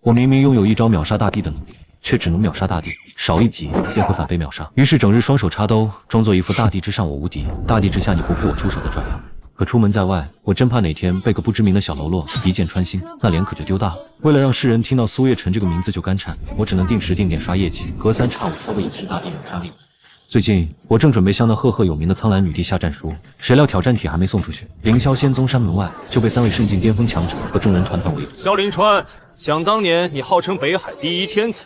我明明拥有一招秒杀大帝的能力，却只能秒杀大帝，少一级便会反被秒杀。于是整日双手插兜，装作一副大帝之上我无敌，大帝之下你不配我出手的拽样。可出门在外，我真怕哪天被个不知名的小喽啰一箭穿心，那脸可就丢大了。为了让世人听到苏叶辰这个名字就干颤，我只能定时定点刷业绩，隔三差五挑个也是大帝秒杀令。最近我正准备向那赫赫有名的苍兰女帝下战书，谁料挑战帖还没送出去，凌霄仙宗山门外就被3位圣境巅峰强者和众人团团围堵。萧凌川，想当年你号称北海第一天才，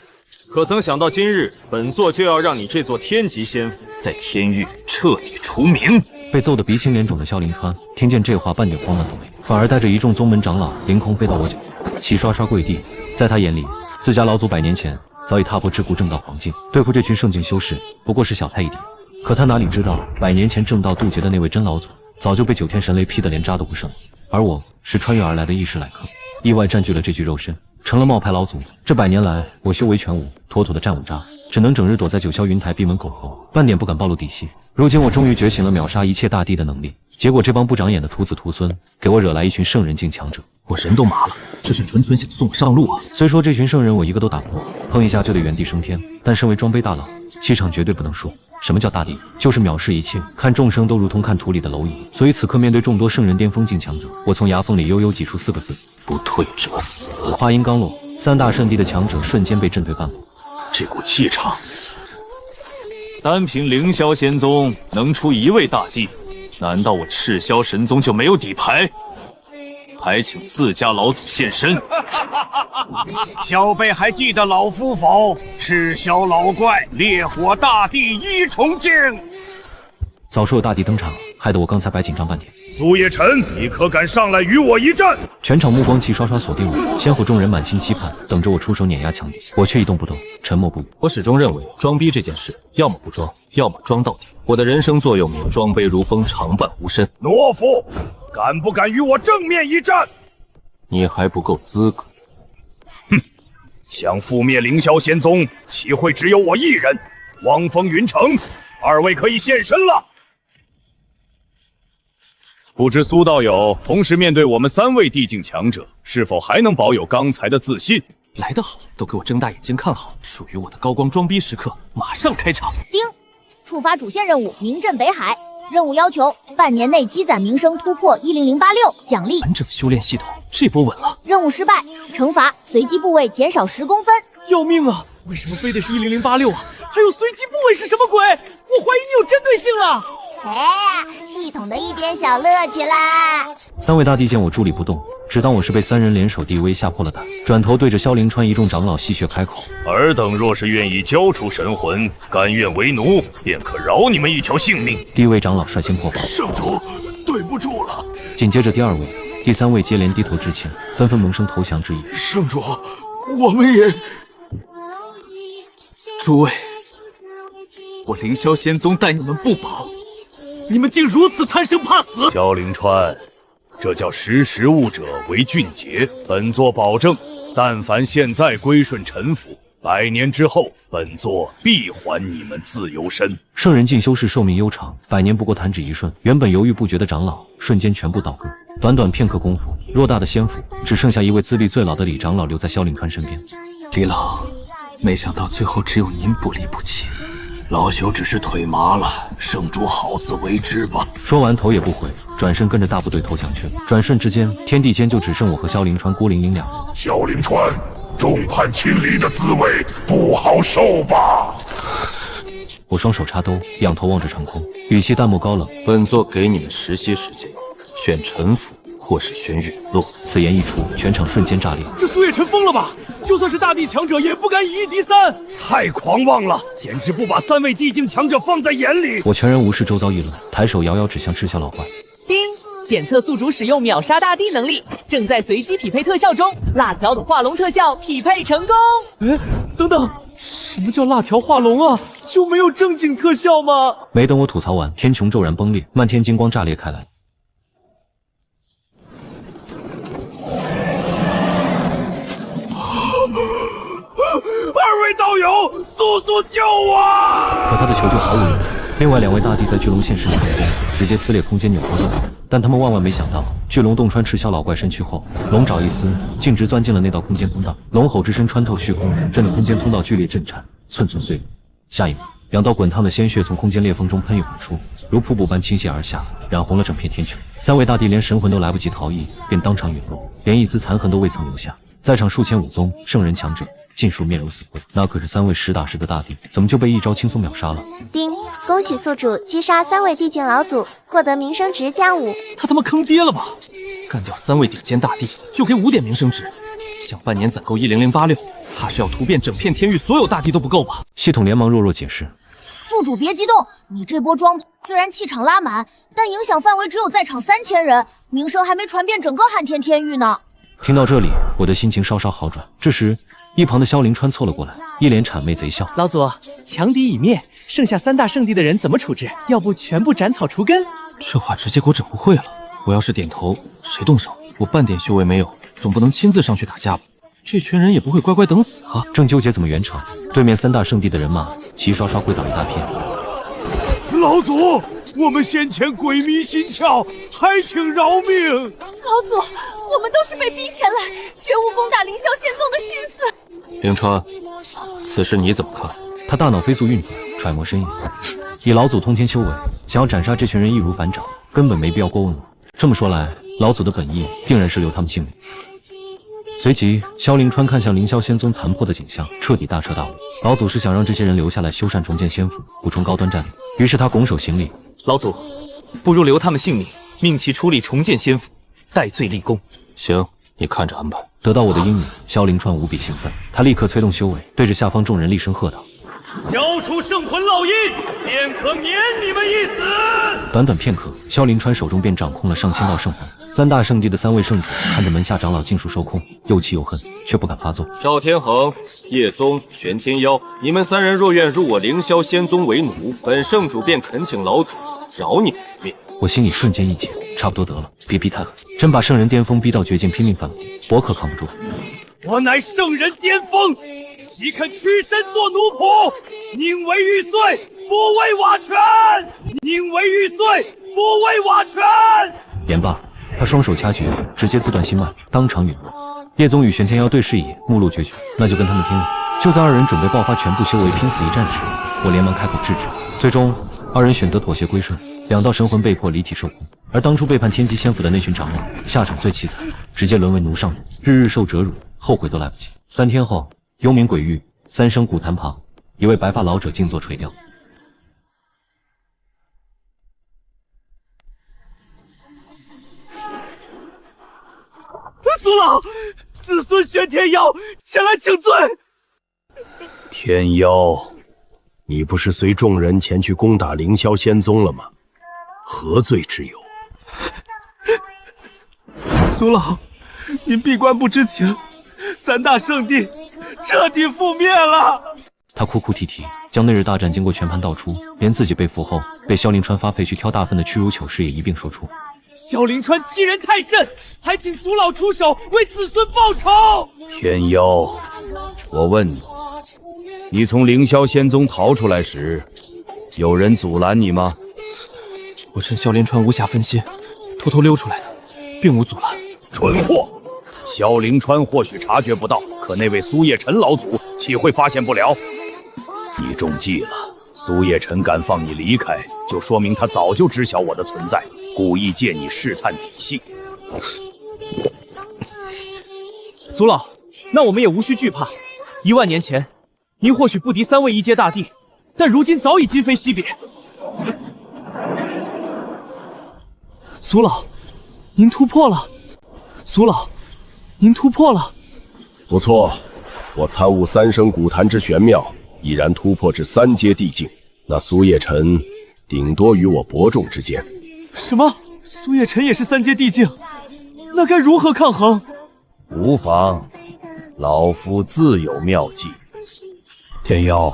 可曾想到今日本座就要让你这座天级仙府在天域彻底除名？被揍得鼻青脸肿的萧凌川听见这话，半点慌乱都没，反而带着一众宗门长老凌空飞到我脚边，齐刷刷跪地。在他眼里，自家老祖100年前早已踏破桎梏正道黄境，对付这群圣境修士不过是小菜一碟。可他哪里知道，100年前正道渡劫的那位真老祖早就被9天神雷劈得连渣都不剩，而我是穿越而来的异世来客，意外占据了这具肉身，成了冒牌老祖。这100年来，我修为全无，妥妥的战五渣，只能整日躲在九霄云台闭门苟活，半点不敢暴露底细。如今我终于觉醒了秒杀一切大帝的能力，结果这帮不长眼的徒子徒孙给我惹来一群圣人境强者，我人都麻了，这是纯想送我上路啊！虽说这群圣人我一个都打不过，碰一下就得原地升天，但身为装杯大佬，气场绝对不能输。什么叫大帝？就是藐视一切，看众生都如同看土里的蝼蚁。所以此刻面对众多圣人巅峰境强者，我从牙缝里悠悠挤出4个字：不退者死。话音刚落，3大圣地的强者瞬间被震退半步。这股气场，单凭凌霄仙宗能出1位大帝，难道我赤霄神宗就没有底牌？还请自家老祖现身。小辈还记得老夫否？赤霄老怪，烈火大帝一重境。早说有大帝登场，害得我刚才白紧张半天。苏叶辰，你可敢上来与我一战？全场目光齐刷刷锁定我，仙府众人满心期盼，等着我出手碾压强敌。我却一动不动，沉默不语。我始终认为，装逼这件事，要么不装，要么装到底。我的人生座右铭：装杯如风，常伴无身。懦夫，敢不敢与我正面一战？你还不够资格。哼，想覆灭凌霄仙宗，岂会只有我一人？汪峰、云城，二位可以现身了。不知苏道友同时面对我们3位地境强者，是否还能保有刚才的自信？来得好，都给我睁大眼睛看好，属于我的高光装逼时刻马上开场。丁，触发主线任务名震北海，任务要求半年内积攒名声突破10086，奖励完整修炼系统，这波稳了。任务失败，惩罚随机部位减少10公分。要命啊！为什么非得是10086啊？还有随机部位是什么鬼？我怀疑你有针对性了。系统的一点小乐趣啦。3位大帝见我伫立不动，只当我是被3人联手地威吓破了胆，转头对着萧凌川一众长老戏谑开口：尔等若是愿意交出神魂，甘愿为奴，便可饶你们一条性命。第一位长老率先破口：圣主，对不住了。紧接着第2位、第3位接连低头致歉，纷纷萌生投降之意。圣主，我们也……诸位，我凌霄仙宗待你们不薄，你们竟如此贪生怕死！萧凌川，这叫识时务者为俊杰。本座保证，但凡现在归顺臣服，100年之后，本座必还你们自由身。圣人境修士寿命悠长，100年不过弹指一瞬。原本犹豫不决的长老，瞬间全部倒戈。短短片刻功夫，偌大的仙府只剩下一位资历最老的李长老留在萧凌川身边。李老，没想到最后只有您不离不弃。老朽只是腿麻了，圣主好自为之吧。说完头也不回，转身跟着大部队投降去了。转瞬之间，天地间就只剩我和萧凌川、郭玲玲2人。萧凌川，众叛亲离的滋味不好受吧？我双手插兜，仰头望着长空，语气淡漠高冷：本座给你们10息时间，选臣服或是选陨落。此言一出，全场瞬间炸裂。这苏叶辰疯了吧？就算是大帝强者，也不敢以1敌3，太狂妄了，简直不把3位地境强者放在眼里。我全然无视周遭议论，抬手遥遥指向赤霄老怪。丁，检测宿主使用秒杀大帝能力，正在随机匹配特效中，辣条的画龙特效匹配成功。等等，什么叫辣条画龙啊？就没有正经特效吗？没等我吐槽完，天穹骤然崩裂，漫天金光炸裂开来。2位道友，速速救我！可他的求救毫无用处。另外2位大帝在巨龙现身的旁边，直接撕裂空间，扭头就跑。但他们万万没想到，巨龙洞穿赤霄老怪身躯后，龙爪一撕，径直钻进了那道空间通道。龙吼之声穿透虚空，震得空间通道剧烈震颤，寸寸碎裂。下一秒，2道滚烫的鲜血从空间裂缝中喷涌而出，如瀑布般倾泻而下，染红了整片天穹。3位大帝连神魂都来不及逃逸，便当场陨落，连一丝残痕都未曾留下。在场数千武宗圣人强者，尽数面如死灰。那可是3位实打实的大帝，怎么就被一招轻松秒杀了？丁，恭喜宿主击杀3位地境老祖，获得名声值+5。他他妈坑爹了吧！干掉3位顶尖大帝，就给5点名声值，想半年攒够10086，怕是要屠遍整片天域所有大帝都不够吧？系统连忙弱弱解释。宿主别激动，你这波装虽然气场拉满，但影响范围只有在场3000人，名声还没传遍整个撼天天域呢。听到这里，我的心情稍稍好转。这时，一旁的萧凌川凑了过来，一脸谄媚贼笑。老祖，强敌已灭，剩下3大圣地的人怎么处置？要不全部斩草除根？这话直接给我整不会了。我要是点头，谁动手？我半点修为没有，总不能亲自上去打架吧？这群人也不会乖乖等死啊！正纠结怎么圆场，对面3大圣地的人马齐刷刷跪倒一大片。老祖，我们先前鬼迷心窍，还请饶命！老祖，我们都是被逼前来，绝无攻打凌霄仙宗的心思。凌川，此事你怎么看？他大脑飞速运转，揣摩深意。以老祖通天修为，想要斩杀这群人易如反掌，根本没必要过问我。这么说来，老祖的本意定然是留他们性命。随即，萧凌川看向凌霄仙宗残破的景象，彻底大彻大悟。老祖是想让这些人留下来修缮重建仙府，补充高端战力。于是他拱手行礼：“老祖，不如留他们性命，命其处理重建仙府，戴罪立功。”行，你看着安排。得到我的应允，萧凌川无比兴奋，他立刻催动修为，对着下方众人厉声喝道：“交出圣魂烙印，便可免你们一死！”短短片刻，萧凌川手中便掌控了上千道圣魂。3大圣地的3位圣主看着门下长老尽数受控，又气又恨，却不敢发作。赵天恒、叶宗、玄天妖，你们3人若愿入我凌霄仙宗为奴，本圣主便恳请老祖饶你们一命。我心里瞬间一紧，差不多得了，别逼太狠，真把圣人巅峰逼到绝境，拼命反驳，我可扛不住。我乃圣人巅峰，岂肯屈身做奴仆？宁为玉碎，不为瓦全！宁为玉碎，不为瓦全！言罢，他双手掐诀，直接自断心脉，当场陨落。叶宗与玄天妖对视一眼，目露决绝，那就跟他们拼了。就在2人准备爆发全部修为拼死一战时，我连忙开口制止。最终，2人选择妥协归顺，2道神魂被迫离体受苦。而当初背叛天机仙府的那群长老，下场最凄惨，直接沦为奴上人，日日受折辱，后悔都来不及。3天后，幽冥鬼域3生古坛旁，一位白发老者静坐垂钓。祖老，子孙玄天妖前来请罪。天妖，你不是随众人前去攻打凌霄仙宗了吗？何罪之有？祖老，您闭关不知情，3大圣地彻底覆灭了。他哭哭啼啼，将那日大战经过全盘道出，连自己被俘后被萧凌川发配去挑大粪的屈辱糗事也一并说出。萧凌川欺人太甚，还请祖老出手为子孙报仇。天妖，我问你，你从凌霄仙宗逃出来时，有人阻拦你吗？我趁萧凌川无暇分心，偷偷溜出来的，并无阻拦。蠢货！萧凌川或许察觉不到，可那位苏叶辰老祖岂会发现不了？你中计了。苏叶辰敢放你离开，就说明他早就知晓我的存在，故意借你试探底细。祖老，那我们也无需惧怕。1万年前，您或许不敌3位1阶大帝，但如今早已今非昔比。祖老，您突破了！祖老，您突破了！不错，我参悟3生古坛之玄妙，已然突破至3阶地境。那苏叶辰顶多与我伯仲之间。什么？苏叶辰也是3阶地境？那该如何抗衡？无妨，老夫自有妙计。天妖，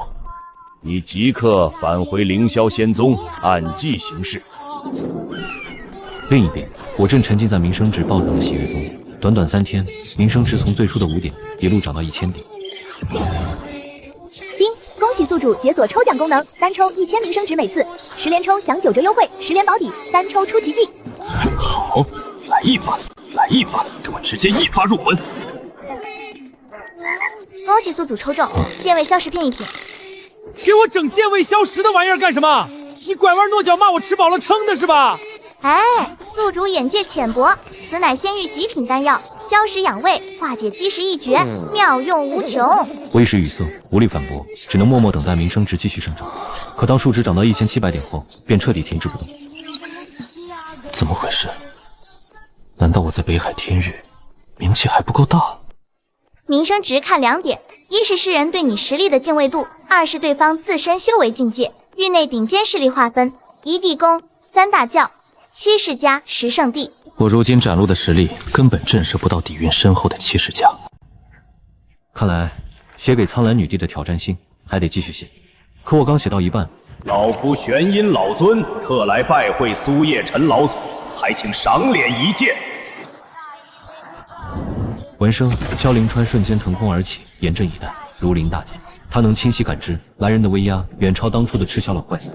你即刻返回凌霄仙宗，按计行事。另一边，我正沉浸在名声值暴涨的喜悦中。短短3天，名声值从最初的5点一路涨到1000点。丁，恭喜宿主解锁抽奖功能，单抽1000名声值每次，10连抽享9折优惠，10连保底，单抽出奇迹。一发，来一发，给我直接一发入魂！恭喜宿主抽中剑位消食片1瓶。给我整剑位消食的玩意儿干什么？你拐弯抹角骂我吃饱了撑的是吧？哎，宿主眼界浅薄，此乃仙域极品丹药，消食养胃，化解积食一绝，妙用无穷。我一时语塞，无力反驳，只能默默等待名声值继续上涨。可当数值涨到1700点后，便彻底停滞不动。怎么回事？难道我在北海天域名气还不够大？名声值看2点，一是世人对你实力的敬畏度，二是对方自身修为境界。域内顶尖势力划分：1地宫、3大教、7世家、10圣地。我如今展露的实力根本震慑不到底蕴深厚的7世家。看来写给苍兰女帝的挑战信还得继续写。可我刚写到一半，老夫玄阴老尊特来拜会苏叶尘老祖，还请赏脸一见。闻声，萧凌川瞬间腾空而起，严阵以待，如临大敌。他能清晰感知来人的威压远超当初的赤霄老怪僧。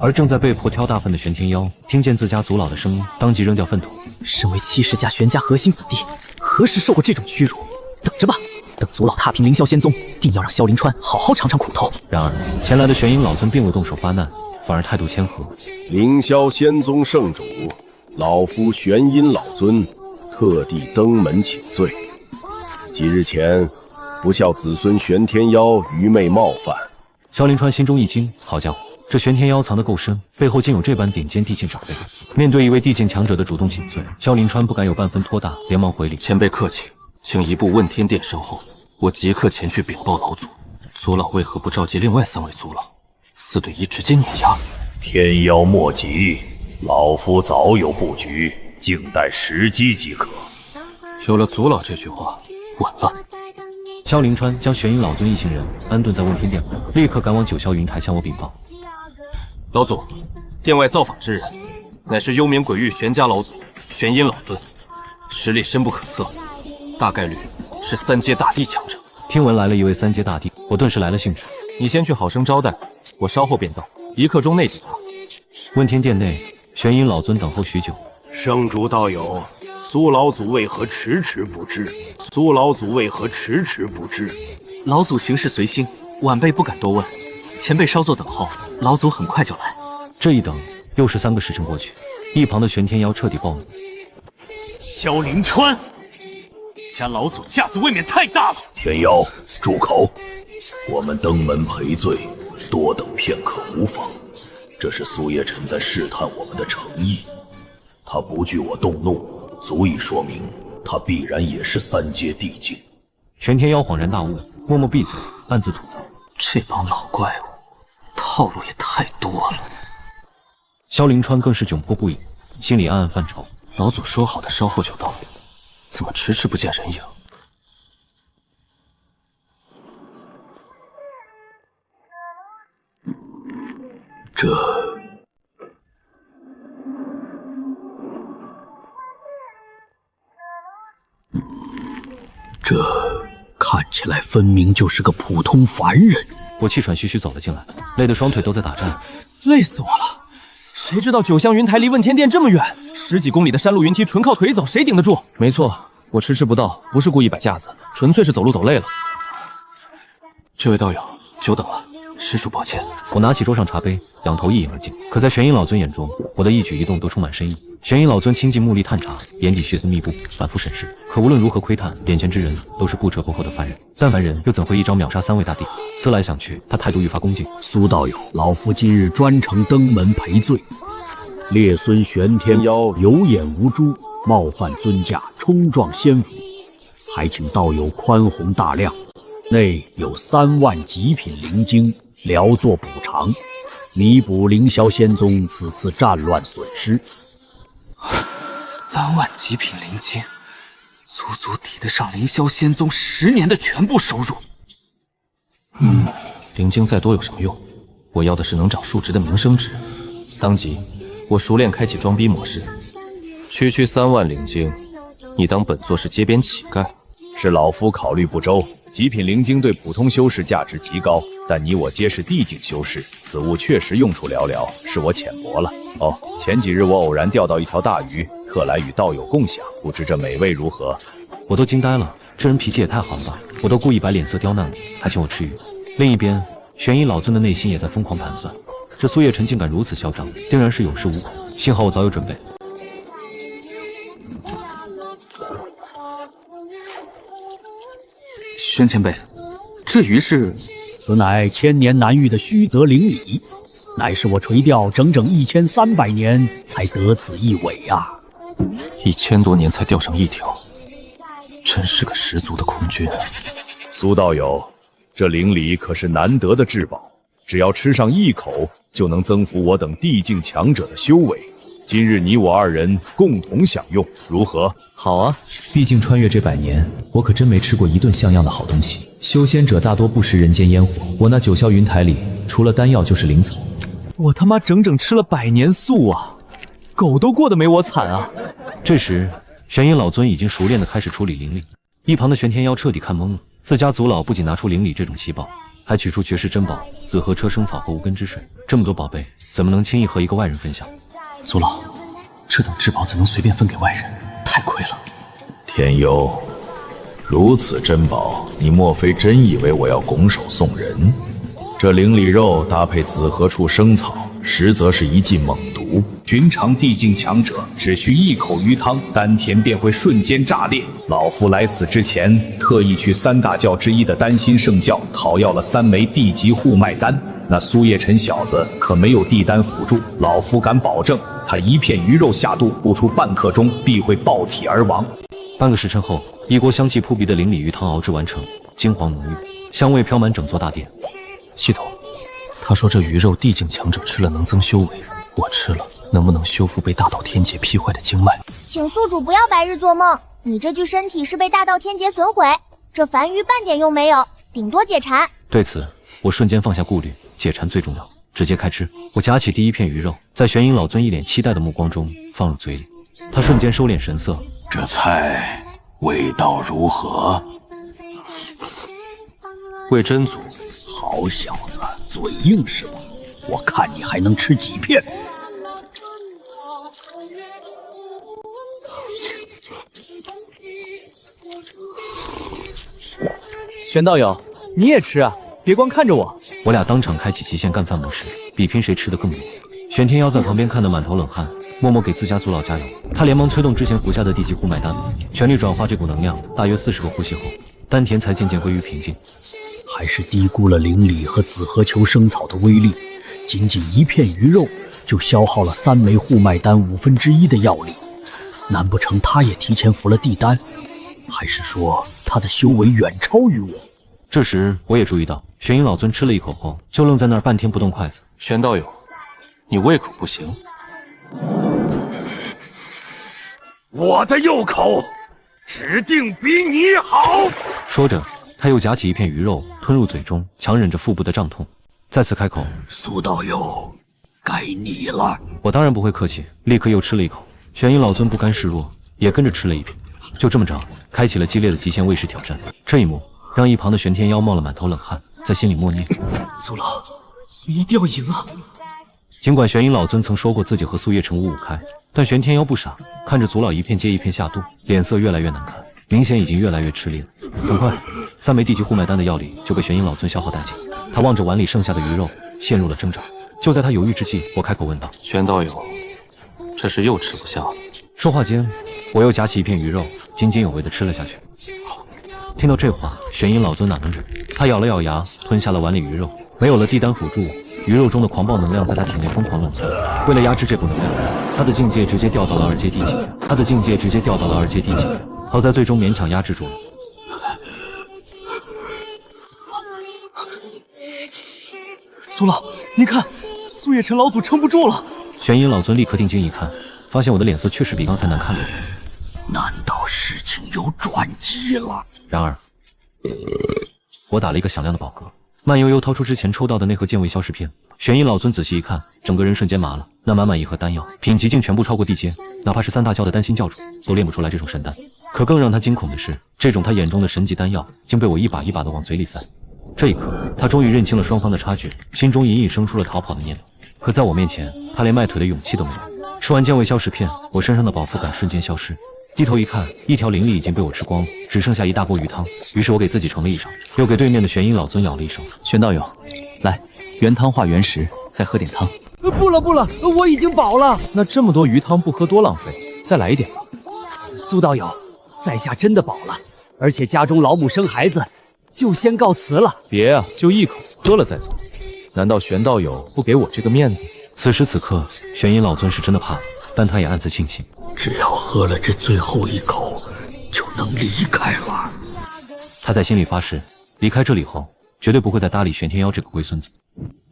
而正在被迫挑大粪的玄天妖听见自家族老的声音，当即扔掉粪桶。身为7世家玄家核心子弟，何时受过这种屈辱？等着吧，等族老踏平凌霄仙宗，定要让萧凌川好好尝尝苦头。然而前来的玄阴老尊并未动手发难，反而态度谦和。凌霄仙宗圣主，老夫玄阴老尊特地登门请罪。几日前，不孝子孙玄天妖愚昧冒犯。萧凌川心中一惊，好家伙，这玄天妖藏得够深，背后竟有这般顶尖地境长辈。面对一位地境强者的主动请罪，萧凌川不敢有半分拖大，连忙回礼：前辈客气，请移步问天殿身后，我即刻前去禀报老祖。族老为何不召集另外3位族老？4对1直接碾压。天妖莫急，老夫早有布局，静待时机即可。有了族老这句话，稳了。萧凌川将玄阴老尊一行人安顿在问天殿后，立刻赶往九霄云台向我禀报。老祖，殿外造访之人，乃是幽冥鬼域玄家老祖玄阴老尊，实力深不可测，大概率是3阶大帝强者。听闻来了一位3阶大帝，我顿时来了兴致。你先去好生招待，我稍后便到，1刻钟内抵达。问天殿内，玄阴老尊等候许久。圣主道友，苏老祖为何迟迟不至？苏老祖为何迟迟不至？老祖行事随心，晚辈不敢多问，前辈稍作等候，老祖很快就来。这一等又是3个时辰过去，一旁的玄天妖彻底暴怒。萧凌川，家老祖架子未免太大了。天妖，住口！我们登门赔罪，多等片刻无妨。这是苏叶尘在试探我们的诚意。他不惧我动怒，足以说明他必然也是3阶地境。玄天妖恍然大悟，默默闭嘴，暗自吐槽：这帮老怪物，套路也太多了。萧凌川更是窘迫不已，心里暗暗犯愁。老祖说好的稍后就到，怎么迟迟不见人影？这看起来分明就是个普通凡人。我气喘吁吁走了进来，累得双腿都在打颤。累死我了！谁知道九香云台离问天殿这么远，10几公里的山路云梯，纯靠腿走，谁顶得住？没错，我迟迟不到，不是故意摆架子，纯粹是走路走累了。这位道友，久等了，实属抱歉。我拿起桌上茶杯，仰头一饮而尽。可在玄阴老尊眼中，我的一举一动都充满深意。玄阴老尊亲近目力探查，眼底血丝密布，反复审视。可无论如何窥探，眼前之人都是不折不扣的凡人。但凡人又怎会一招秒杀3位大帝？思来想去，他态度愈发恭敬。苏道友，老夫今日专程登门赔罪。列孙玄天妖有眼无珠，冒犯尊驾，冲撞仙府，还请道友宽宏大量。内有3万极品灵晶，聊作补偿，弥补凌霄仙宗此次战乱损失。3万极品灵晶，足足抵得上凌霄仙宗10年的全部收入。灵晶再多有什么用？我要的是能长数值的名声值。当即，我熟练开启装逼模式。区3万灵晶，你当本座是街边乞丐？是老夫考虑不周。极品灵晶对普通修士价值极高，但你我皆是地境修士，此物确实用处寥寥，是我浅薄了。哦，前几日我偶然钓到一条大鱼，特来与道友共享，不知这美味如何？我都惊呆了，这人脾气也太好了吧！我都故意摆脸色刁难你，还请我吃鱼。另一边，玄阴老尊的内心也在疯狂盘算，这苏叶辰竟敢如此嚣张，定然是有恃无恐。幸好我早有准备。玄前辈，这鱼是？此乃千年难遇的虚泽灵鲤，乃是我垂钓整整1300年才得此一尾啊！1000多年才钓上一条，真是个十足的空军。苏道友，这灵鲤可是难得的至宝，只要吃上一口，就能增幅我等地境强者的修为。今日你我2人共同享用，如何？好啊，毕竟穿越这100年，我可真没吃过一顿像样的好东西。修仙者大多不食人间烟火，我那9霄云台里除了丹药就是灵草。我他妈整整吃了100年素啊，狗都过得没我惨啊！这时，玄阴老尊已经熟练地开始处理灵鲤，一旁的玄天妖彻底看懵了。自家族老不仅拿出灵鲤这种奇宝，还取出绝世珍宝紫河车生草和无根之水，这么多宝贝，怎么能轻易和一个外人分享？族老，这等至宝怎能随便分给外人？太亏了。天幽，如此珍宝，你莫非真以为我要拱手送人？这灵鲤肉搭配紫河处生草，实则是一剂猛毒。寻常地境强者只需一口鱼汤，丹田便会瞬间炸裂。老夫来此之前，特意去3大教之一的丹心圣教讨要了3枚地级护脉丹。那苏叶辰小子可没有地丹辅助，老夫敢保证，他一片鱼肉下肚，不出半刻钟必会爆体而亡。半个时辰后，一锅香气扑鼻的灵鲤鱼汤熬制完成，金黄浓郁，香味飘满整座大殿。系统，他说这鱼肉地境强者吃了能增修为，我吃了能不能修复被大道天劫劈坏的经脉？请宿主不要白日做梦，你这具身体是被大道天劫损毁，这凡鱼半点用没有，顶多解馋。对此，我瞬间放下顾虑，解馋最重要，直接开吃。我夹起第一片鱼肉，在玄阴老尊一脸期待的目光中放入嘴里，他瞬间收敛神色。这菜味道如何？魏真祖，好小子，嘴硬是吧？我看你还能吃几片？玄道友，你也吃啊，别光看着我。我俩当场开启极限干饭模式，比拼谁吃的更多。玄天妖在旁边看得满头冷汗，默默给自家族老加油。他连忙催动之前服下的地级护脉丹，全力转化这股能量。大约40个呼吸后，丹田才渐渐归于平静。还是低估了灵鲤和紫河球生草的威力，仅仅一片鱼肉就消耗了3枚护脉丹1/5的药力。难不成他也提前服了地丹？还是说他的修为远超于我？这时我也注意到，玄阴老尊吃了一口后，就愣在那儿半天不动筷子。玄道友，你胃口不行。我的右口指定比你好。说着，他又夹起一片鱼肉吞入嘴中，强忍着腹部的胀痛，再次开口：“苏道友，该你了。”我当然不会客气，立刻又吃了一口。玄阴老尊不甘示弱，也跟着吃了一片。就这么着，开启了激烈的极限喂食挑战。这一幕让一旁的玄天妖冒了满头冷汗，在心里默念：“族老，你一定要赢啊！”尽管玄阴老尊曾说过自己和苏叶辰5-5开，但玄天妖不傻，看着族老一片接一片下肚，脸色越来越难看，明显已经越来越吃力了。很快，3枚地级护脉丹的药力就被玄阴老尊消耗殆尽。他望着碗里剩下的鱼肉，陷入了挣扎。就在他犹豫之际，我开口问道：“玄道友，这是又吃不下了？”说话间，我又夹起一片鱼肉，津津有味地吃了下去。听到这话，玄阴老尊哪能忍？他咬了咬牙，吞下了碗里鱼肉。没有了地丹辅助，鱼肉中的狂暴能量在他体内疯狂乱窜。为了压制这股能量，他的境界直接掉到了2阶地级。好在最终勉强压制住了。族老，您看，苏叶辰老祖撑不住了。玄阴老尊立刻定睛一看，发现我的脸色确实比刚才难看了。难道事情有转机了？然而，我打了一个响亮的饱嗝，慢悠悠掏出之前抽到的那盒健胃消食片。玄阴老尊仔细一看，整个人瞬间麻了。那满满一盒丹药，品级竟全部超过地阶，哪怕是3大教的丹心教主都炼不出来这种神丹。可更让他惊恐的是，这种他眼中的神级丹药，竟被我一把一把的往嘴里塞。这一刻，他终于认清了双方的差距，心中隐隐生出了逃跑的念头。可在我面前，他连迈腿的勇气都没有。吃完健胃消食片，我身上的饱腹感瞬间消失。低头一看，一条灵力已经被我吃光了，只剩下一大锅鱼汤。于是我给自己盛了一勺，又给对面的玄阴老尊舀了一勺。玄道友，来，原汤化原食，再喝点汤。不了，我已经饱了。那这么多鱼汤不喝多浪费，再来一点吧。苏道友，在下真的饱了，而且家中老母生孩子，就先告辞了。别啊，就一口，喝了再走。难道玄道友不给我这个面子？此时此刻，玄阴老尊是真的怕了，但他也暗自庆幸，只要喝了这最后一口，就能离开了。他在心里发誓，离开这里后，绝对不会再搭理玄天妖这个龟孙子。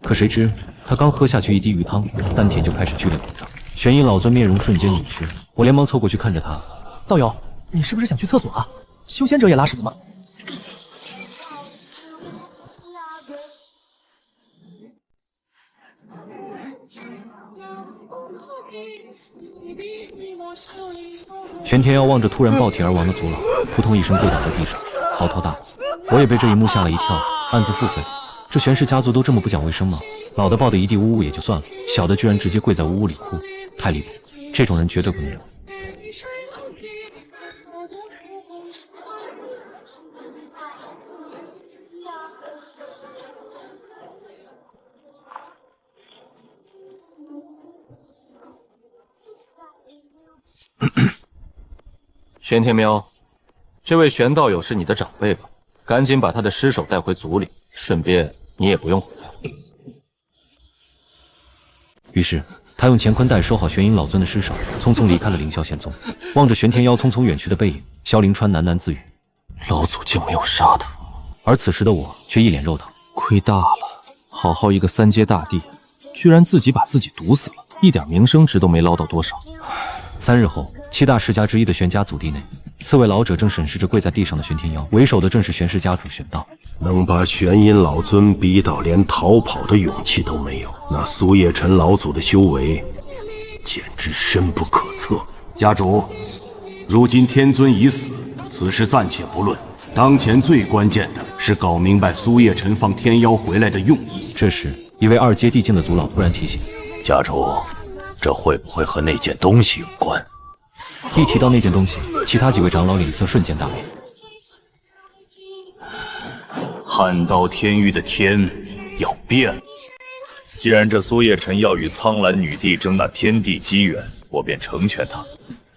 可谁知，他刚喝下去一滴鱼汤，丹田就开始剧烈膨胀。玄阴老尊面容瞬间扭曲，我连忙凑过去看着他。道友，你是不是想去厕所啊？修仙者也拉屎的吗？玄天妖望着突然爆体而亡的族老，扑通一声跪倒在地上，嚎啕大哭。我也被这一幕吓了一跳，暗自腹诽：这玄氏家族都这么不讲卫生吗？老的抱得一地污污也就算了，小的居然直接跪在屋里哭，太离谱！这种人绝对不能留。玄天喵，这位玄道友是你的长辈吧？赶紧把他的尸首带回族里，顺便你也不用回来。于是他用乾坤袋收好玄阴老尊的尸首，匆匆离开了凌霄仙宗。望着玄天妖匆匆远去的背影，萧凌川喃喃自语：老祖竟没有杀他。而此时的我却一脸肉疼，亏大了，好好一个三阶大帝，居然自己把自己毒死了，一点名声值都没捞到多少。3日后，7大世家之一的玄家祖地内，4位老者正审视着跪在地上的玄天妖，为首的正是玄氏家主玄道。能把玄阴老尊逼到连逃跑的勇气都没有，那苏叶辰老祖的修为简直深不可测。家主，如今天尊已死，此事暂且不论，当前最关键的是搞明白苏叶辰放天妖回来的用意。这时，一位2阶地境的族老突然提醒：家主，这会不会和那件东西有关？一提到那件东西，其他几位长老脸色瞬间大变。汉刀天域的天要变了。既然这苏叶辰要与苍兰女帝争那天地机缘，我便成全他。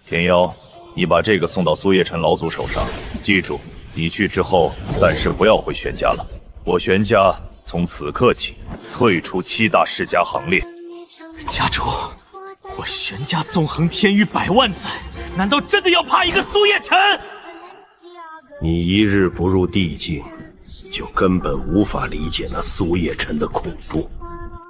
天妖，你把这个送到苏叶辰老祖手上，记住，你去之后暂时不要回玄家了。我玄家从此刻起退出7大世家行列。家主，我玄家纵横天域100万载，难道真的要怕一个苏叶辰？你一日不入地境，就根本无法理解那苏叶辰的恐怖。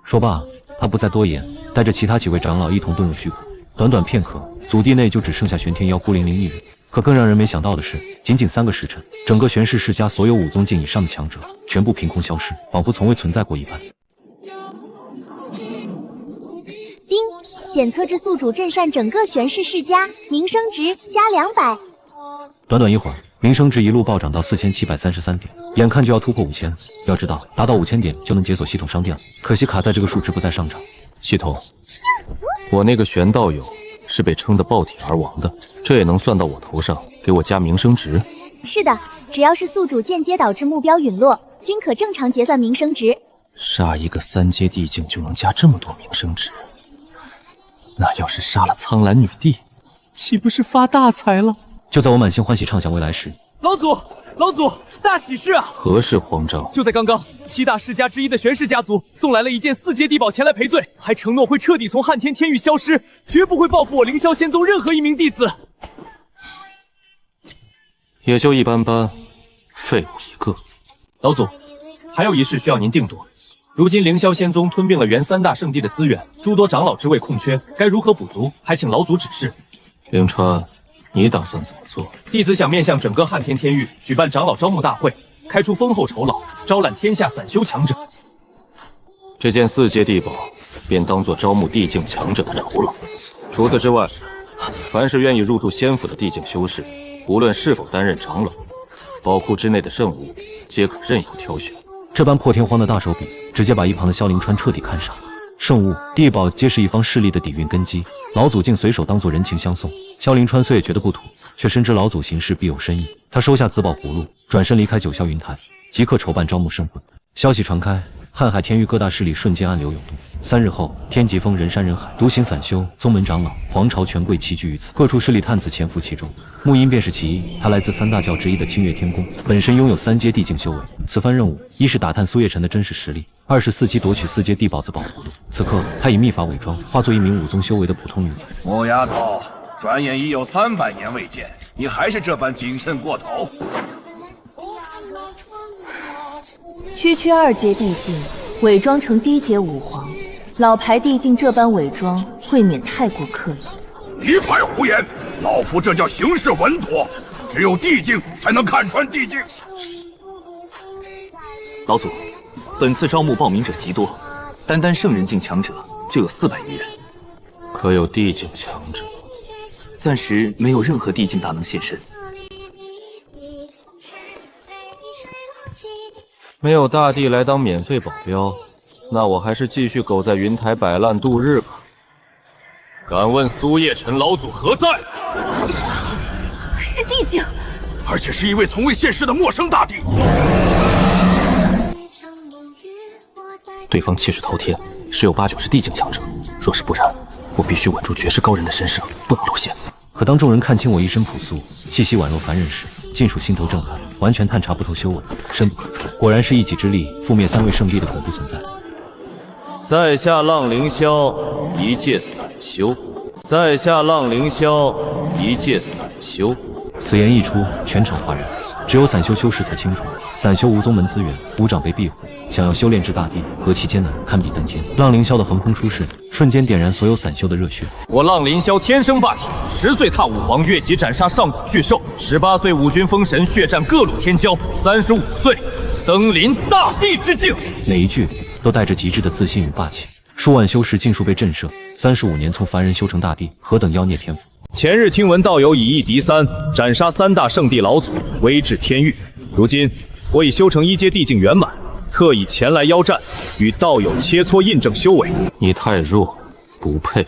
说罢，他不再多言，带着其他几位长老一同遁入虚空。短短片刻，祖地内就只剩下玄天妖孤零零一人。可更让人没想到的是，仅仅3个时辰，整个玄氏世家所有5宗境以上的强者全部凭空消失，仿佛从未存在过一般。丁，检测至宿主镇上整个玄氏世家，名声值加200。短短一会儿，名声值一路暴涨到4733点，眼看就要突破5000。要知道，达到5000点就能解锁系统商店了，可惜卡在这个数值不再上涨。系统，我那个玄道友是被撑得爆体而亡的，这也能算到我头上，给我加名声值。是的，只要是宿主间接导致目标陨落，均可正常结算名声值。杀一个3阶地境就能加这么多名声值，那要是杀了苍兰女帝，岂不是发大财了？就在我满心欢喜畅想未来时，老祖，大喜事啊！何事慌张？就在刚刚，7大世家之一的玄氏家族送来了一件4阶地宝前来赔罪，还承诺会彻底从汉天天域消失，绝不会报复我凌霄仙宗任何一名弟子。也就一般般，废物一个。老祖，还有一事需要您定夺。如今凌霄仙宗吞并了原3大圣地的资源，诸多长老之位空缺，该如何补足？还请老祖指示。凌川，你打算怎么做？弟子想面向整个汉天天域举办长老招募大会，开出丰厚酬劳，招揽天下散修强者。这件4阶地宝便当作招募地境强者的酬劳。除此之外，凡是愿意入住仙府的地境修士，无论是否担任长老，宝库之内的圣物皆可任由挑选。这般破天荒的大手笔，直接把一旁的萧凌川彻底看傻了。圣物、地宝皆是一方势力的底蕴根基。老祖竟随手当作人情相送。萧凌川虽也觉得不妥，却深知老祖行事必有深意。他收下紫宝葫芦，转身离开九霄云台，即刻筹办招募圣魂。消息传开，瀚海天域各大势力瞬间暗流涌动。3日后，天极峰人山人海，独行散修、宗门长老、皇朝权贵齐聚于此，各处势力探子潜伏其中。木音便是其一，他来自3大教之一的清月天宫，本身拥有3阶地境修为。此番任务，一是打探苏叶辰的真实实力，二是伺机夺取4阶地宝紫宝葫芦。此刻，他以秘法伪装，化作一名5宗修为的普通女子。木丫头，转眼已有300年未见，你还是这般谨慎过头。区区2阶地境，伪装成低阶武皇，老牌地境这般伪装，未免太过刻意。一派胡言！老夫这叫行事稳妥，只有地境才能看穿地境。老祖，本次招募报名者极多，单圣人境强者就有400余人。可有地境强者？暂时没有任何地境大能现身。没有大帝来当免费保镖，那我还是继续苟在云台摆烂度日吧。敢问苏叶辰老祖何在？是地境，而且是一位从未现世的陌生大帝。对方气势滔天，十有8九是地境强者。若是不然，我必须稳住绝世高人的神识，不能露馅。可当众人看清我一身朴素，气息宛若凡人时，尽数心头震撼，完全探查不透修为，深不可测。果然是一己之力覆灭3位圣地的恐怖存在。在下浪凌霄，一介散修。在下浪凌霄，一介散修。此言一出，全场哗然。只有散修修士才清楚，散修无宗门资源，无长辈庇护，想要修炼至大帝，何其艰难，堪比登天。浪凌霄的横空出世，瞬间点燃所有散修的热血。我浪凌霄天生霸体，10岁踏武皇，越级斩杀上古巨兽；18岁五军封神，血战各路天骄；35岁登临大帝之境。每一句都带着极致的自信与霸气。数万修士尽数被震慑，35年从凡人修成大帝，何等妖孽天赋！前日听闻道友以1敌3，斩杀3大圣地老祖，威至天域。如今我已修成1阶地境圆满，特意前来邀战，与道友切磋印证修为。你太弱，不配。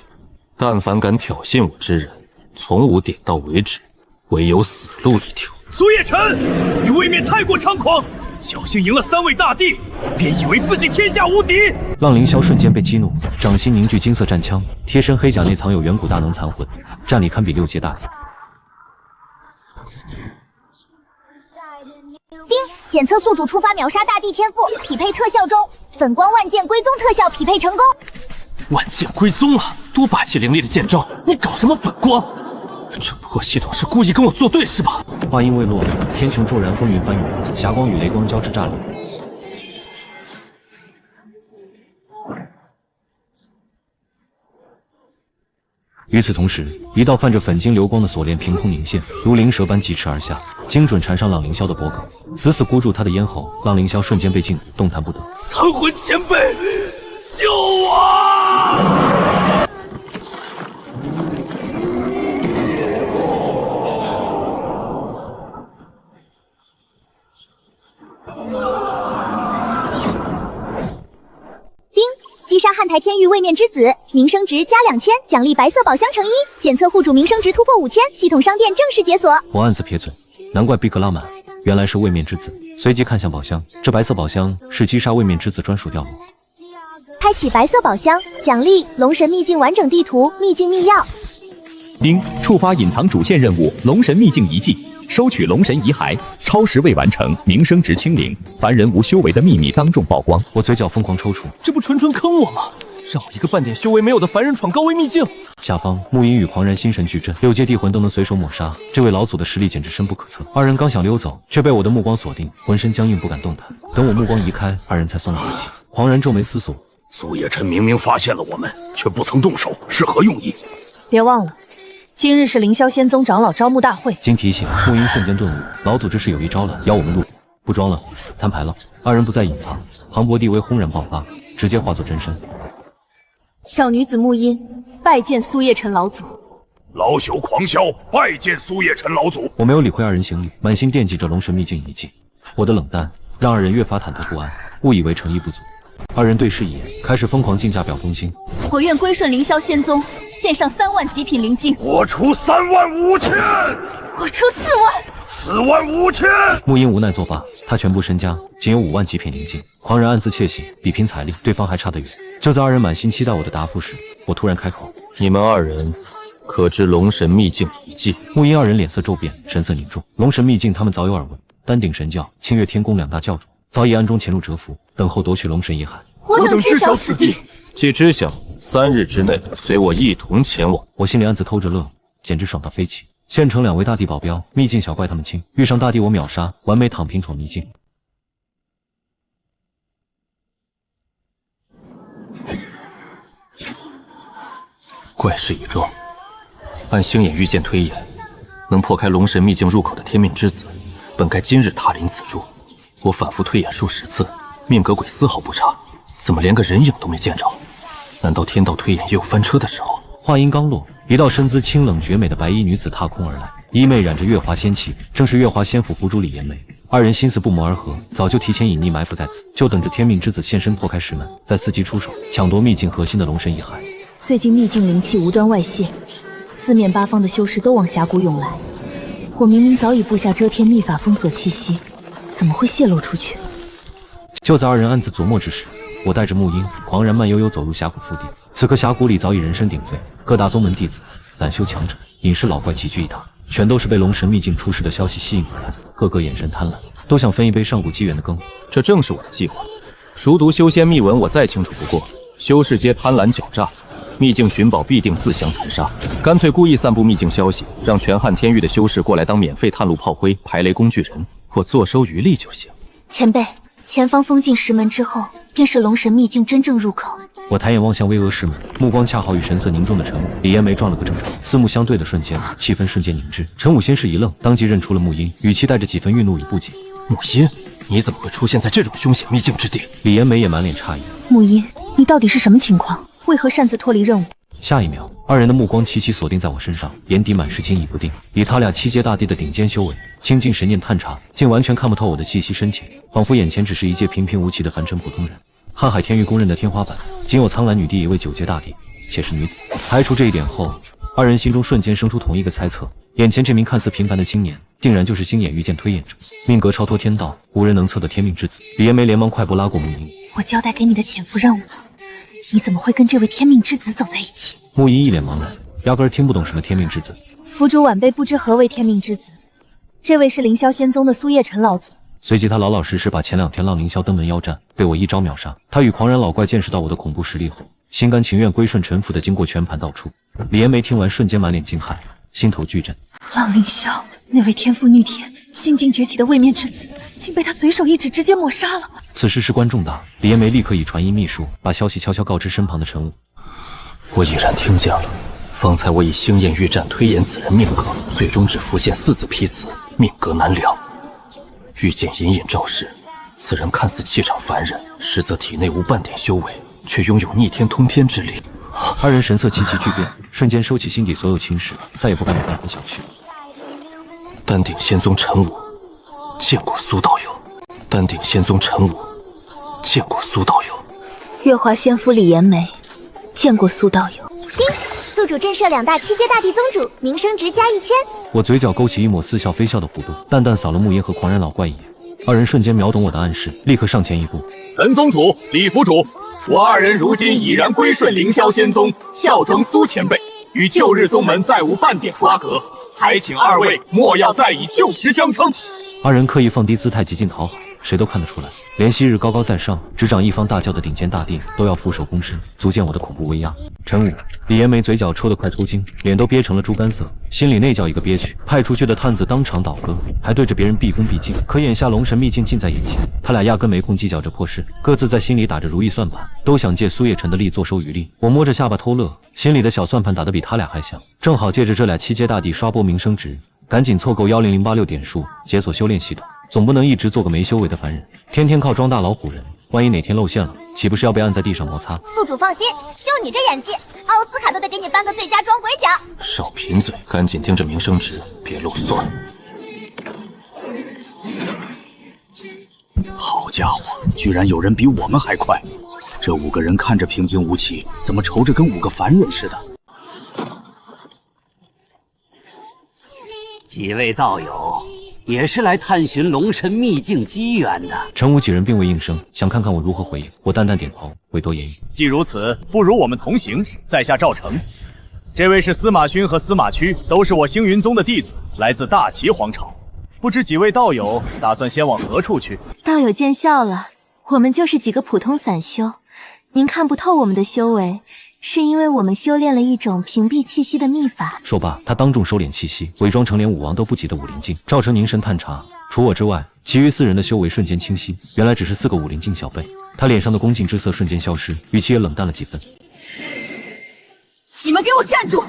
但凡敢挑衅我之人，从无点到为止，唯有死路一条。苏叶辰，你未免太过猖狂！侥幸赢了3位大帝，便以为自己天下无敌。浪凌霄瞬间被激怒，掌心凝聚金色战枪，贴身黑甲内藏有远古大能残魂，战力堪比6阶大帝。丁，检测宿主触发秒杀大帝天赋，匹配特效中，粉光万剑归宗特效匹配成功。万剑归宗啊，多霸气凌厉的剑招！你搞什么粉光？这破系统是故意跟我作对是吧？话音未落，天穹骤然风云翻涌，霞光与雷光交织炸裂。与此同时，一道泛着粉金流光的锁链凭空凝现，如灵蛇般疾驰而下，精准缠上浪凌霄的脖颈，死死箍住他的咽喉。浪凌霄瞬间被禁锢，动弹不得。残魂前辈，救我！击杀瀚台天域位面之子，名声值加2000，奖励白色宝箱乘1，检测户主名声值突破5000，系统商店正式解锁。我暗自撇嘴，难怪毕克拉满，原来是位面之子。随即看向宝箱，这白色宝箱是击杀位面之子专属掉落。开启白色宝箱，奖励龙神秘境完整地图、秘境秘钥。丁，触发隐藏主线任务龙神秘境遗迹，收取龙神遗骸，超时未完成，名声值清零，凡人无修为的秘密当众曝光。我嘴角疯狂抽搐，这不纯坑我吗？让我一个半点修为没有的凡人闯高危秘境。下方木音与狂然心神俱震，6阶地魂都能随手抹杀，这位老祖的实力简直深不可测。二人刚想溜走，却被我的目光锁定，浑身僵硬不敢动弹。等我目光移开，二人才松了口气。狂然皱眉思索，苏叶辰明明发现了我们，却不曾动手，是何用意？别忘了，今日是凌霄仙宗长老招募大会。经提醒，木音瞬间顿悟，老祖这是有意招揽，邀我们入伙。不装了，摊牌了。二人不再隐藏，磅礴地威轰然爆发，直接化作真身。小女子木音拜见苏叶辰老祖。老朽狂霄拜见苏叶辰老祖。我没有理会二人行礼，满心惦记着龙神秘境遗迹。我的冷淡让二人越发忐忑不安，误以为诚意不足。二人对视一眼，开始疯狂竞价表忠心。我愿归顺凌霄仙宗，献上3万极品灵晶。我出3万5千，我出4万。4万5千。木英无奈作罢，他全部身家仅有5万极品灵晶。狂人暗自窃喜，比拼财力，对方还差得远。就在二人满心期待我的答复时，我突然开口：“你们2人可知龙神秘境遗迹？”木英二人脸色骤变，神色凝重。龙神秘境，他们早有耳闻。丹鼎神教、清月天宫2大教主早已暗中潜入蛰伏，等候夺取龙神遗骸。我等知晓此地。既知晓，3日之内随我一同前往。我心里暗自偷着乐，简直爽到飞起。县城2位大帝保镖，秘境小怪他们轻，遇上大帝我秒杀，完美躺平闯秘境。怪事已状，按星眼御剑推演，能破开龙神秘境入口的天命之子，本该今日踏临此处。我反复推演数10次，命格鬼丝毫不差，怎么连个人影都没见着？难道天道推演也有翻车的时候？话音刚落，一道身姿清冷绝美的白衣女子踏空而来，衣袂染着月华仙气，正是月华仙府府主李延梅。二人心思不谋而合，早就提前隐匿埋伏在此，就等着天命之子现身破开石门，再伺机出手抢夺秘境核心的龙神遗骸。最近秘境灵气无端外泄，四面八方的修士都往峡谷涌来。我明明早已布下遮天秘法封锁气息，怎么会泄露出去？就在二人暗自琢磨之时，我带着木英狂然慢悠悠走入峡谷腹地。此刻峡谷里早已人声鼎沸，各大宗门弟子、散修强者、隐士老怪齐聚一堂，全都是被龙神秘境出事的消息吸引而来，个个眼神贪婪，都想分一杯上古机缘的羹。这正是我的计划。熟读修仙秘文，我再清楚不过，修士皆贪婪狡诈，秘境寻宝必定自相残杀，干脆故意散布秘境消息，让全汉天域的修士过来当免费探路炮灰、排雷工具人，我坐收渔利就行。前辈，前方封禁石门之后，便是龙神秘境真正入口。我抬眼望向巍峨石门，目光恰好与神色凝重的陈武、李延梅撞了个正着，四目相对的瞬间，气氛瞬间凝滞。陈武先是一愣，当即认出了木英，语气带着几分愠怒与不解：“木英，你怎么会出现在这种凶险秘境之地？”李延梅也满脸诧异：“木英，你到底是什么情况？为何擅自脱离任务？”下一秒，二人的目光齐齐锁定在我身上，眼底满是惊疑不定。以他俩7阶大帝的顶尖修为，倾尽神念探查，竟完全看不透我的气息深浅，仿佛眼前只是一介平平无奇的凡尘普通人。瀚海天域公认的天花板，仅有苍兰女帝一位9阶大帝，且是女子。排除这一点后，二人心中瞬间生出同一个猜测：眼前这名看似平凡的青年，定然就是星眼御剑推演者，命格超脱天道，无人能测的天命之子。李延梅连忙快步拉过木英：“我交代给你的潜伏任务呢？你怎么会跟这位天命之子走在一起？”木英一脸茫然，压根儿听不懂什么天命之子。府主晚辈不知何为天命之子，这位是凌霄仙宗的苏叶辰老祖。随即他老老实实把前2天浪凌霄登门邀战，被我一招秒杀。他与狂人老怪见识到我的恐怖实力后，心甘情愿归顺臣服的经过全盘道出。李延梅听完瞬间满脸惊骇，心头巨震。浪凌霄那位天赋逆天、心境崛起的位面之子，竟被他随手一指直接抹杀了。此事事关重大，李延梅立刻以传音秘术把消息悄悄告知身旁的陈武。我已然听见了，方才我以星焰御战推演此人命格，最终只浮现4字批词，命格难料。御剑隐隐昭示，此人看似气场凡人，实则体内无半点修为，却拥有逆天通天之力。二人神色齐齐巨变，瞬间收起心底所有轻视，再也不敢有半分小觑。丹鼎仙宗陈武，见过苏道友。丹鼎仙宗陈武，见过苏道友。月华仙府李延梅，见过苏道友。叮，宿主震慑2大7阶大帝宗主，名声值加1000。我嘴角勾起一抹似笑非笑的弧度，淡淡扫了木英和狂人老怪一眼。二人瞬间秒懂我的暗示，立刻上前一步：“陈宗主、李府主，我2人如今已然归顺凌霄仙宗，效忠苏前辈，与旧日宗门再无半点瓜葛，还请2位莫要再以旧时相称。”二人刻意放低姿态，极尽讨好，谁都看得出来，连昔日高高在上、执掌一方大教的顶尖大帝都要俯首躬身，足见我的恐怖威压。陈武、李延梅嘴角抽得快抽筋，脸都憋成了猪肝色，心里那叫一个憋屈。派出去的探子当场倒戈，还对着别人毕恭毕敬。可眼下龙神秘境近在眼前，他俩压根没空计较这破事，各自在心里打着如意算盘，都想借苏叶辰的力坐收渔利。我摸着下巴偷乐，心里的小算盘打得比他俩还响，正好借着这俩7阶大帝刷波名声值，赶紧凑够10086点数，解锁修炼系统。总不能一直做个没修为的凡人，天天靠装大老虎人，万一哪天露馅了，岂不是要被按在地上摩擦？宿主放心，就你这演技，奥斯卡都得给你颁个最佳装鬼奖。少贫嘴，赶紧盯着名声值，别漏算。好家伙，居然有人比我们还快！这5个人看着平平无奇，怎么愁着跟5个凡人似的？几位道友也是来探寻龙神秘境机缘的。陈武几人并未应声，想看看我如何回应。我淡淡点头，委托言语。既如此，不如我们同行。在下赵成，这位是司马勋和司马区，都是我星云宗的弟子，来自大齐皇朝。不知几位道友打算先往何处去？道友见笑了，我们就是几个普通散修，您看不透我们的修为，是因为我们修炼了一种屏蔽气息的秘法。说罢，他当众收敛气息，伪装成连武王都不及的武灵境。赵成凝神探查，除我之外，其余4人的修为瞬间清晰，原来只是4个武灵境小辈。他脸上的恭敬之色瞬间消失，语气也冷淡了几分。你们给我站住！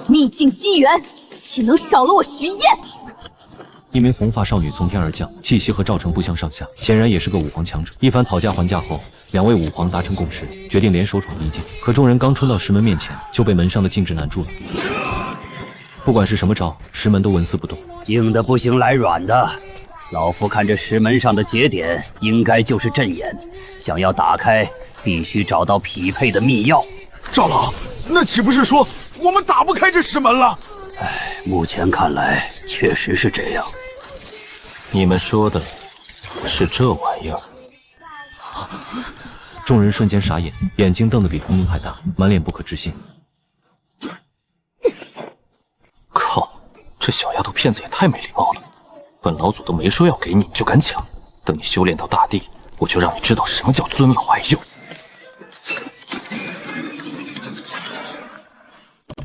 秘境机缘，岂能少了我徐燕？一名红发少女从天而降，气息和赵成不相上下，显然也是个武皇强者。一番讨价还价后，2位武皇达成共识，决定联手闯秘境。可众人刚冲到石门面前，就被门上的禁制难住了。不管是什么招，石门都纹丝不动。硬的不行，来软的。老夫看这石门上的节点，应该就是阵眼。想要打开，必须找到匹配的秘药。赵老，那岂不是说我们打不开这石门了？目前看来，确实是这样。你们说的是这玩意儿？众人瞬间傻眼，眼睛瞪得比铜铃还大，满脸不可置信。靠，这小丫头片子也太没礼貌了！本老祖都没说要给你，你就敢抢？等你修炼到大帝，我就让你知道什么叫尊老爱幼。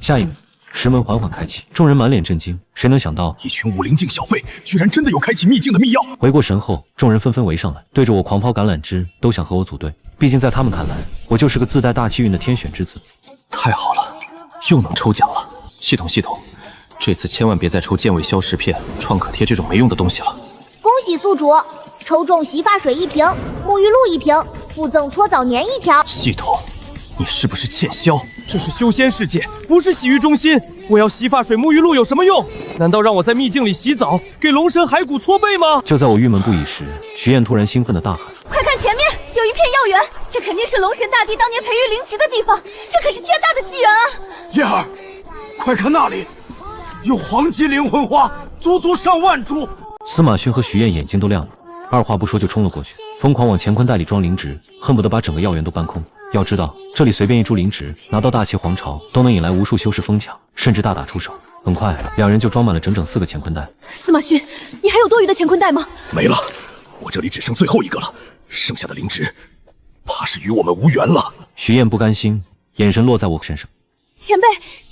下一秒，石门缓缓开启，众人满脸震惊。谁能想到，一群武灵境小辈居然真的有开启秘境的秘药？回过神后，众人纷纷围上来，对着我狂抛橄榄枝，都想和我组队。毕竟在他们看来，我就是个自带大气运的天选之子。太好了，又能抽奖了！系统，这次千万别再抽剑位消石片、创可贴这种没用的东西了。恭喜宿主，抽中洗发水1瓶，沐浴露1瓶，附赠搓澡粘1条。系统，你是不是欠销？这是修仙世界，不是洗浴中心。我要洗发水、沐浴露有什么用？难道让我在秘境里洗澡，给龙神骸骨搓背吗？就在我郁闷不已时，徐燕突然兴奋地大喊：快看前面，有一片药源，这肯定是龙神大帝当年培育灵植的地方，这可是天大的机缘啊！燕儿，快看那里，有黄级灵魂花，足足上万株。司马勋和徐燕眼睛都亮了，二话不说就冲了过去，疯狂往乾坤袋里装灵植，恨不得把整个药园都搬空。要知道，这里随便一株灵植，拿到大齐皇朝都能引来无数修士疯抢，甚至大打出手。很快，2人就装满了整整4个乾坤袋。司马勋，你还有多余的乾坤袋吗？没了，我这里只剩最后一个了，剩下的灵植，怕是与我们无缘了。徐燕不甘心，眼神落在我身上。前辈，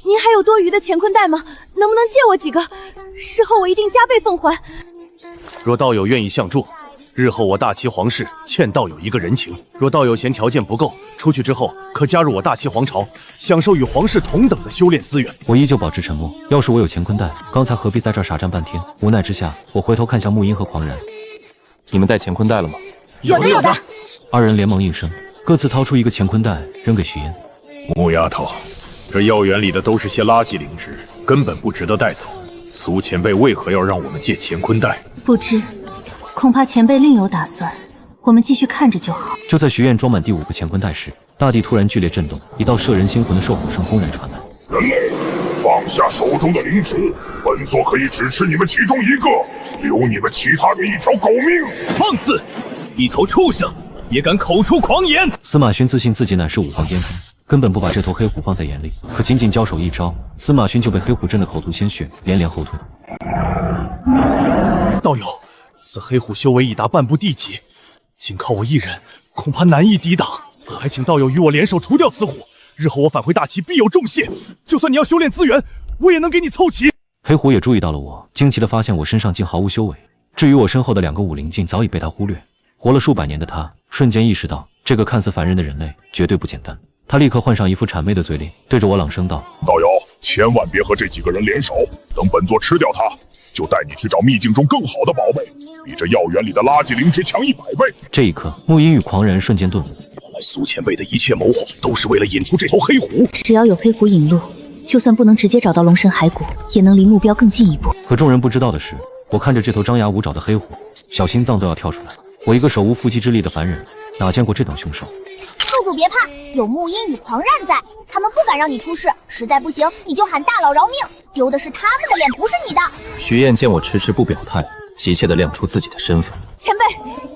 您还有多余的乾坤袋吗？能不能借我几个？事后我一定加倍奉还。若道友愿意相助，日后我大齐皇室欠道友一个人情。若道友嫌条件不够，出去之后可加入我大齐皇朝，享受与皇室同等的修炼资源。我依旧保持沉默。要是我有乾坤袋，刚才何必在这儿傻站半天？无奈之下，我回头看向沐音和狂然。你们带乾坤袋了吗？有的。2人连忙应声，各自掏出一个乾坤袋扔给徐嫣。木丫头，这药园里的都是些垃圾灵植，根本不值得带走。苏前辈为何要让我们借乾坤袋？不知，恐怕前辈另有打算，我们继续看着就好。就在徐燕装满第5个乾坤袋时，大地突然剧烈震动，一道摄人心魂的兽吼声轰然传来。人类，放下手中的灵植，本座可以只吃你们其中一个，留你们其他人一条狗命。放肆！一头畜生也敢口出狂言！司马勋自信自己乃是武皇巅峰，根本不把这头黑虎放在眼里。可仅仅交手一招，司马勋就被黑虎震得口吐鲜血，连连后退。道友，此黑虎修为已达半步地级，仅靠我一人，恐怕难以抵挡。还请道友与我联手除掉此虎，日后我返回大齐必有重谢。就算你要修炼资源，我也能给你凑齐。黑虎也注意到了我，惊奇地发现我身上竟毫无修为。至于我身后的2个武灵境，早已被他忽略。活了数百年的他，瞬间意识到这个看似凡人的人类绝对不简单。他立刻换上一副谄媚的嘴脸，对着我朗声道：“道友，千万别和这几个人联手，等本座吃掉他，就带你去找秘境中更好的宝贝，比这药园里的垃圾灵芝强100倍。”这一刻，沐音与狂然瞬间顿悟。原来苏前辈的一切谋划都是为了引出这头黑虎。只要有黑虎引路，就算不能直接找到龙神骸骨，也能离目标更进一步。可众人不知道的是，我看着这头张牙舞爪的黑虎，小心脏都要跳出来了。我一个手无缚鸡之力的凡人，哪见过这等凶手？宿主别怕，有木音与狂澜在，他们不敢让你出事。实在不行，你就喊大佬饶命，丢的是他们的脸，不是你的。徐燕见我迟迟不表态，急切地亮出自己的身份。前辈，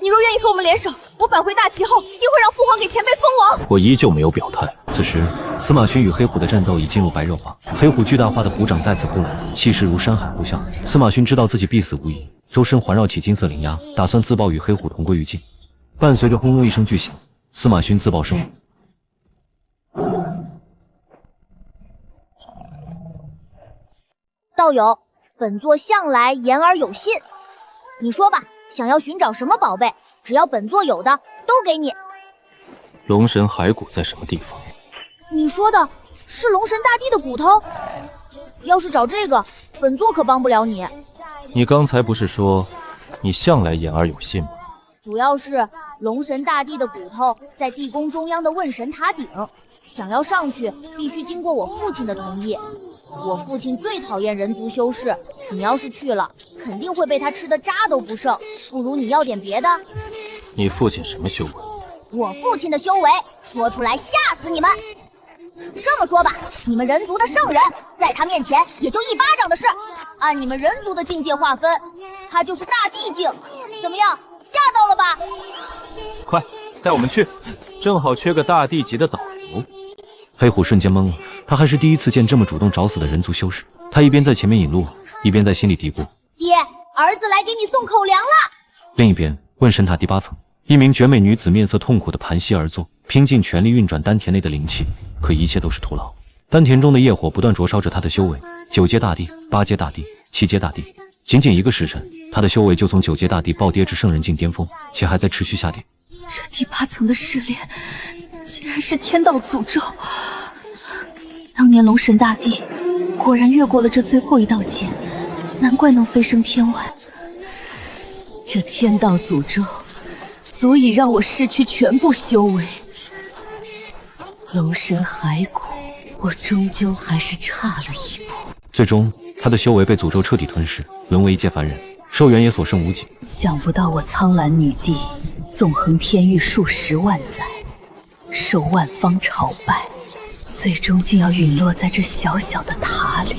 你若愿意和我们联手，我返回大齐后，定会让父皇给前辈封王。我依旧没有表态。此时，司马勋与黑虎的战斗已进入白热化，黑虎巨大化的虎掌再次扑来，气势如山海呼啸。司马勋知道自己必死无疑，周身环绕起金色灵鸦，打算自爆与黑虎同归于尽。伴随着轰隆一声巨响，司马勋自爆身亡。道友，本座向来言而有信。你说吧，想要寻找什么宝贝？只要本座有的，都给你。龙神骸骨在什么地方？你说的是龙神大帝的骨头？要是找这个，本座可帮不了你。你刚才不是说你向来言而有信吗？主要是龙神大帝的骨头在地宫中央的问神塔顶，想要上去必须经过我父亲的同意。我父亲最讨厌人族修士，你要是去了，肯定会被他吃的渣都不剩。不如你要点别的。你父亲什么修为？我父亲的修为，说出来吓死你们。这么说吧，你们人族的圣人，在他面前也就一巴掌的事。按你们人族的境界划分，他就是大地境。怎么样，吓到了吧？快带我们去，正好缺个大地级的导游。黑虎瞬间懵了，他还是第一次见这么主动找死的人族修士。他一边在前面引路，一边在心里嘀咕：爹，儿子来给你送口粮了。另一边，问神塔第8层，一名绝美女子面色痛苦地盘膝而坐，拼尽全力运转丹田内的灵气，可一切都是徒劳。丹田中的业火不断灼烧着她的修为，9阶大帝、8阶大帝、7阶大帝，仅仅1个时辰，她的修为就从9阶大帝暴跌至圣人境巅峰，且还在持续下跌。这第8层的试炼，竟然是天道诅咒。当年龙神大帝果然越过了这最后一道劫，难怪能飞升天外。这天道诅咒足以让我失去全部修为。龙神骸骨，我终究还是差了一步。最终，他的修为被诅咒彻底吞噬，沦为一介凡人，寿元也所剩无几。想不到我苍兰女帝纵横天域数10万载，受万方朝拜，最终竟要陨落在这小小的塔里。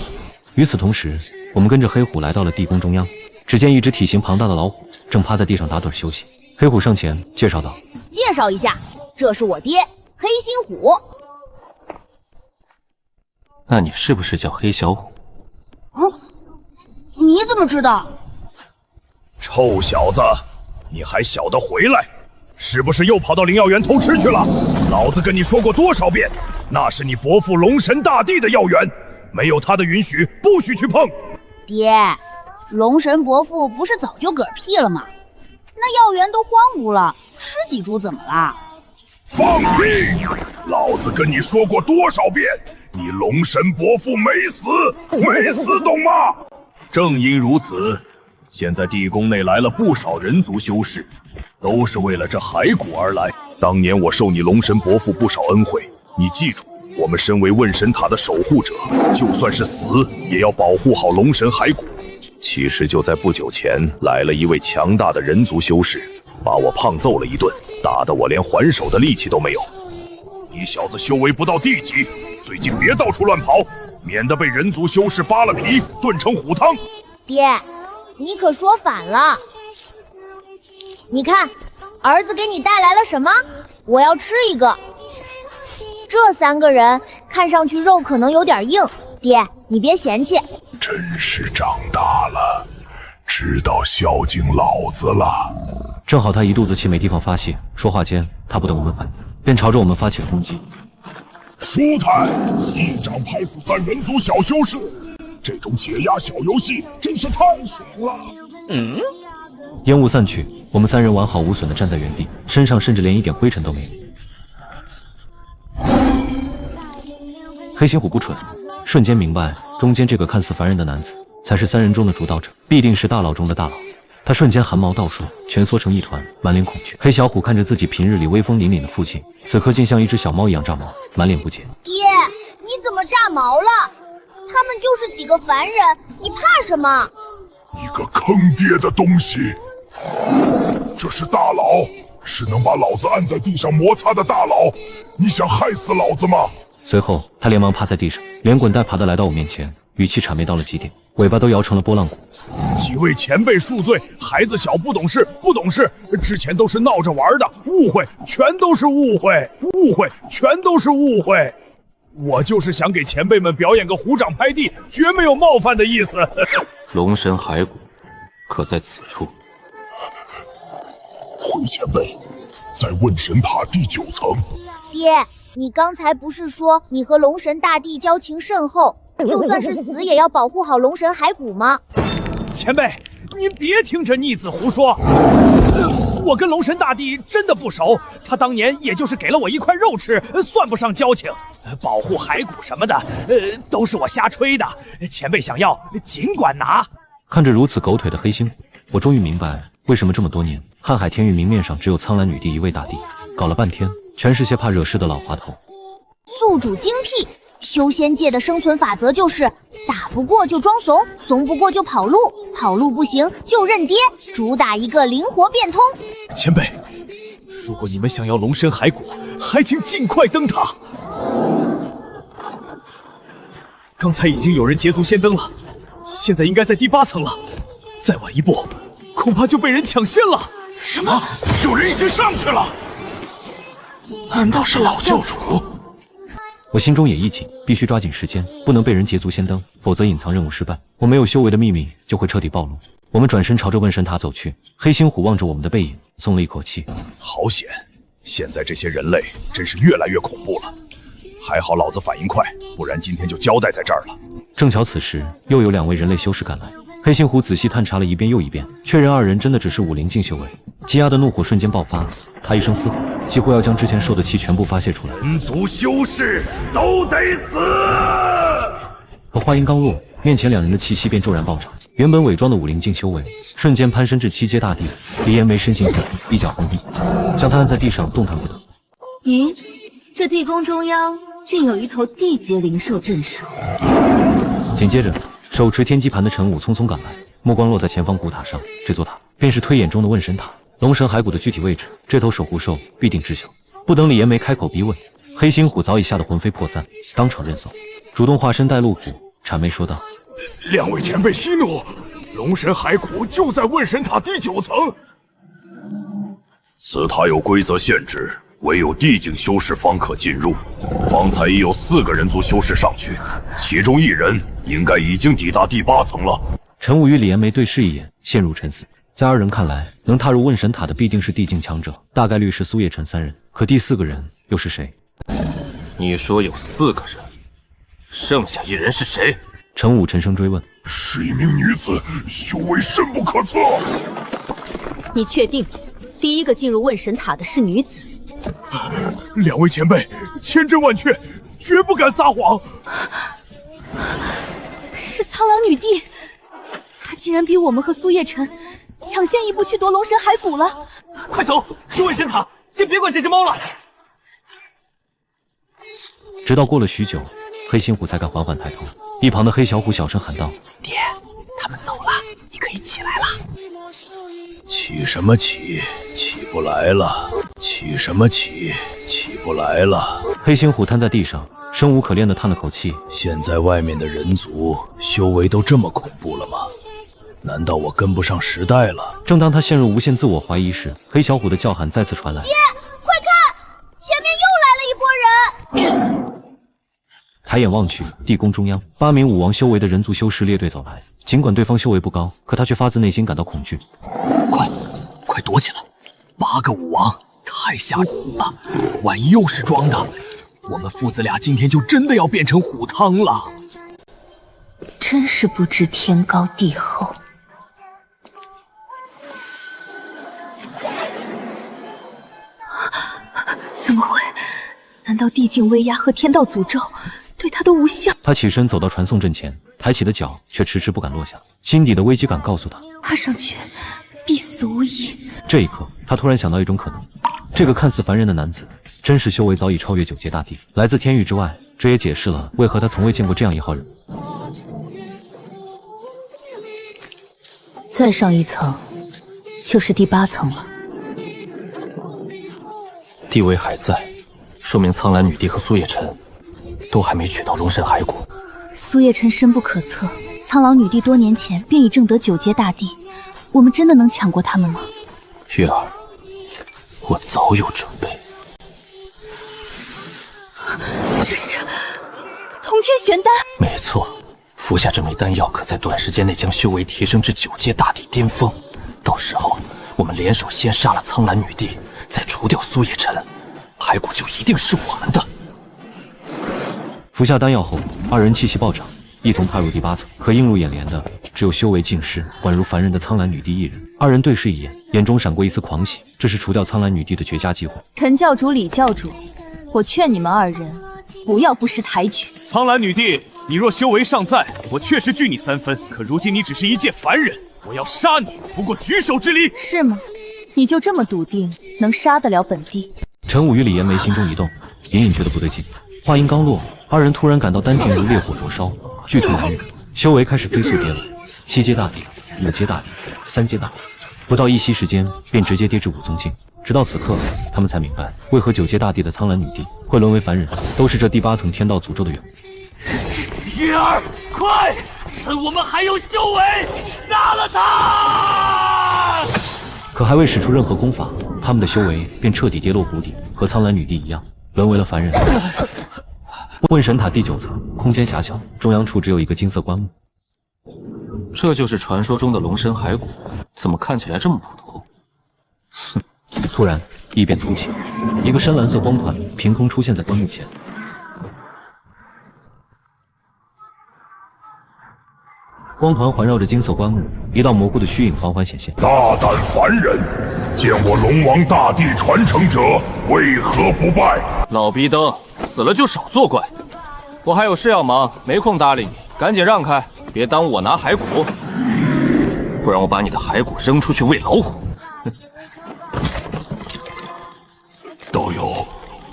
与此同时，我们跟着黑虎来到了地宫中央，只见一只体型庞大的老虎正趴在地上打盹休息。黑虎上前介绍道：介绍一下，这是我爹黑心虎。那你是不是叫黑小虎？你怎么知道？臭小子，你还晓得回来？是不是又跑到灵药园偷吃去了？老子跟你说过多少遍，那是你伯父龙神大帝的药园，没有他的允许，不许去碰。爹，龙神伯父不是早就嗝屁了吗？那药园都荒芜了，吃几株怎么了？放屁！老子跟你说过多少遍，你龙神伯父没死，没死，懂吗？正因如此，现在地宫内来了不少人族修士，都是为了这骸骨而来。当年我受你龙神伯父不少恩惠，你记住，我们身为问神塔的守护者，就算是死，也要保护好龙神骸骨。其实就在不久前，来了一位强大的人族修士，把我胖揍了一顿，打得我连还手的力气都没有。你小子修为不到地级，最近别到处乱跑，免得被人族修士扒了皮，炖成虎汤。爹，你可说反了。你看，儿子给你带来了什么？我要吃一个。这3个人看上去肉可能有点硬，爹，你别嫌弃。真是长大了，知道孝敬老子了。正好他一肚子气没地方发泄，说话间，他不等我们反应，便朝着我们发起了攻击。舒坦，一掌拍死3人族小修士，这种解压小游戏真是太爽了。烟雾散去，我们3人完好无损地站在原地，身上甚至连一点灰尘都没有。黑心虎不蠢，瞬间明白中间这个看似凡人的男子才是3人中的主导者，必定是大佬中的大佬。他瞬间汗毛倒竖，蜷缩成一团，满脸恐惧。黑小虎看着自己平日里威风凛凛的父亲，此刻竟像一只小猫一样炸毛，满脸不解。爹，你怎么炸毛了？他们就是几个凡人，你怕什么？一个坑爹的东西！这是大佬，是能把老子按在地上摩擦的大佬。你想害死老子吗？随后，他连忙趴在地上，连滚带爬的来到我面前，语气谄媚到了极点，尾巴都摇成了波浪鼓。几位前辈恕罪，孩子小不懂事，不懂事，之前都是闹着玩的，误会，全都是误会，误会，全都是误会。我就是想给前辈们表演个虎掌拍地，绝没有冒犯的意思。龙神骸骨可在此处。回前辈，在问神塔第9层。爹，你刚才不是说你和龙神大帝交情甚厚，就算是死也要保护好龙神骸骨吗？前辈，您别听这逆子胡说。我跟龙神大帝真的不熟，他当年也就是给了我一块肉吃，算不上交情。保护骸骨什么的，都是我瞎吹的。前辈想要尽管拿。看着如此狗腿的黑心虎，我终于明白为什么这么多年瀚海天域明面上只有苍兰女帝一位大帝，搞了半天全是些怕惹事的老滑头。宿主精辟，修仙界的生存法则就是打不过就装怂，怂不过就跑路，跑路不行就认爹，主打一个灵活变通。前辈，如果你们想要龙神骸骨，还请尽快登塔。刚才已经有人捷足先登了，现在应该在第8层了，再晚一步，恐怕就被人抢先了。什么？有人已经上去了？难道是老教主？我心中也一紧，必须抓紧时间，不能被人捷足先登，否则隐藏任务失败，我没有修为的秘密就会彻底暴露。我们转身朝着问神塔走去，黑心虎望着我们的背影，松了一口气。好险，现在这些人类真是越来越恐怖了。还好老子反应快，不然今天就交代在这儿了。正巧此时又有2位人类修士赶来，黑心虎仔细探查了一遍又一遍，确认2人真的只是武灵境修为。积压的怒火瞬间爆发，他一声嘶吼，几乎要将之前受的气全部发泄出来。人族修士都得死！可话音刚落，面前2人的气息便骤然暴涨，原本伪装的武灵境修为瞬间攀升至7阶大帝。李延梅身形一转，一脚轰地，将他按在地上动弹不得。咦，这地宫中央竟有一头地阶灵兽镇守。紧接着，手持天机盘的陈武匆匆赶来，目光落在前方古塔上，这座塔便是推演中的问神塔。龙神骸骨的具体位置，这头守护兽必定知晓。不等李延梅开口逼问，黑心虎早已吓得魂飞魄散，当场认怂，主动化身带路虎，谄媚说道：“2位前辈息怒，龙神骸骨就在问神塔第9层。此塔有规则限制，唯有地境修士方可进入。方才已有4个人族修士上去，其中1人应该已经抵达第8层了。”陈武与李延梅对视一眼，陷入沉思。在2人看来，能踏入问神塔的必定是地境强者，大概率是苏叶辰3人。可第4个人又是谁？你说有4个人，剩下1人是谁？陈武沉声追问。是一名女子，修为深不可测。你确定第1个进入问神塔的是女子？2位前辈，千真万确，绝不敢撒谎。是苍兰女帝，她竟然比我们和苏叶辰抢先一步去夺龙神骸骨了！快走，去问神塔，先别管这只猫了。直到过了许久，黑心虎才敢缓缓抬头。一旁的黑小虎小声喊道：“爹，他们走了，你可以起来了。”起什么起？起不来了。起什么起？起不来了。黑心虎瘫在地上，生无可恋地叹了口气。现在外面的人族修为都这么恐怖了吗？难道我跟不上时代了？正当他陷入无限自我怀疑时，黑小虎的叫喊再次传来：“爹，快看，前面又来了一拨人！”抬眼望去，地宫中央，8名武王修为的人族修士列队走来。尽管对方修为不高，可他却发自内心感到恐惧。快躲起来！8个武王太吓人了，万一又是装的，我们父子俩今天就真的要变成虎汤了。真是不知天高地厚。怎么会？难道地境威压和天道诅咒对他都无效？他起身走到传送阵前，抬起的脚却迟迟不敢落下，心底的危机感告诉他，踏上去必死无疑。这一刻，他突然想到一种可能：这个看似凡人的男子，真是修为早已超越9阶大帝，来自天域之外。这也解释了为何他从未见过这样一号人。再上1层，就是第8层了。地位还在，说明苍兰女帝和苏叶辰都还没取到龙神骸骨。苏叶辰深不可测，苍老女帝多年前便已正得九阶大帝，我们真的能抢过他们吗？月儿，我早有准备。这是通天玄丹。没错，服下这枚丹药，可在短时间内将修为提升至9阶大帝巅峰。到时候，我们联手先杀了苍兰女帝，再除掉苏叶辰，骸骨就一定是我们的。服下丹药后，二人气息暴涨，一同踏入第8层。可映入眼帘的只有修为尽失、宛如凡人的苍兰女帝一人。二人对视一眼，眼中闪过一丝狂喜，这是除掉苍兰女帝的绝佳机会。陈教主、李教主，我劝你们二人不要不识抬举。苍兰女帝，你若修为尚在，我确实惧你3分。可如今你只是一介凡人，我要杀你不过举手之劳。是吗？你就这么笃定能杀得了本帝？陈武与李延梅心中一动，隐隐觉得不对劲。话音刚落，二人突然感到丹田如烈火灼烧，剧痛难忍，修为开始飞速跌落。7阶大帝、5阶大帝、3阶大帝，不到一息时间便直接跌至5宗境。直到此刻，他们才明白为何9阶大帝的苍兰女帝会沦为凡人，都是这第8层天道诅咒的缘故。月儿，快！趁我们还有修为，杀了他！可还未使出任何功法，他们的修为便彻底跌落谷底，和苍兰女帝一样，沦为了凡人。问神塔第9层，空间狭小，中央处只有一个金色棺木。这就是传说中的龙神骸骨，怎么看起来这么普通？哼！突然，异变突起，一个深蓝色光团凭空出现在棺木前。光团环绕着金色棺木，一道模糊的虚影缓缓显现。大胆凡人，见我龙王大帝传承者，为何不拜？老逼灯，死了就少作怪。我还有事要忙，没空搭理你，赶紧让开，别耽误我拿骸骨，不然我把你的骸骨扔出去喂老虎。道友，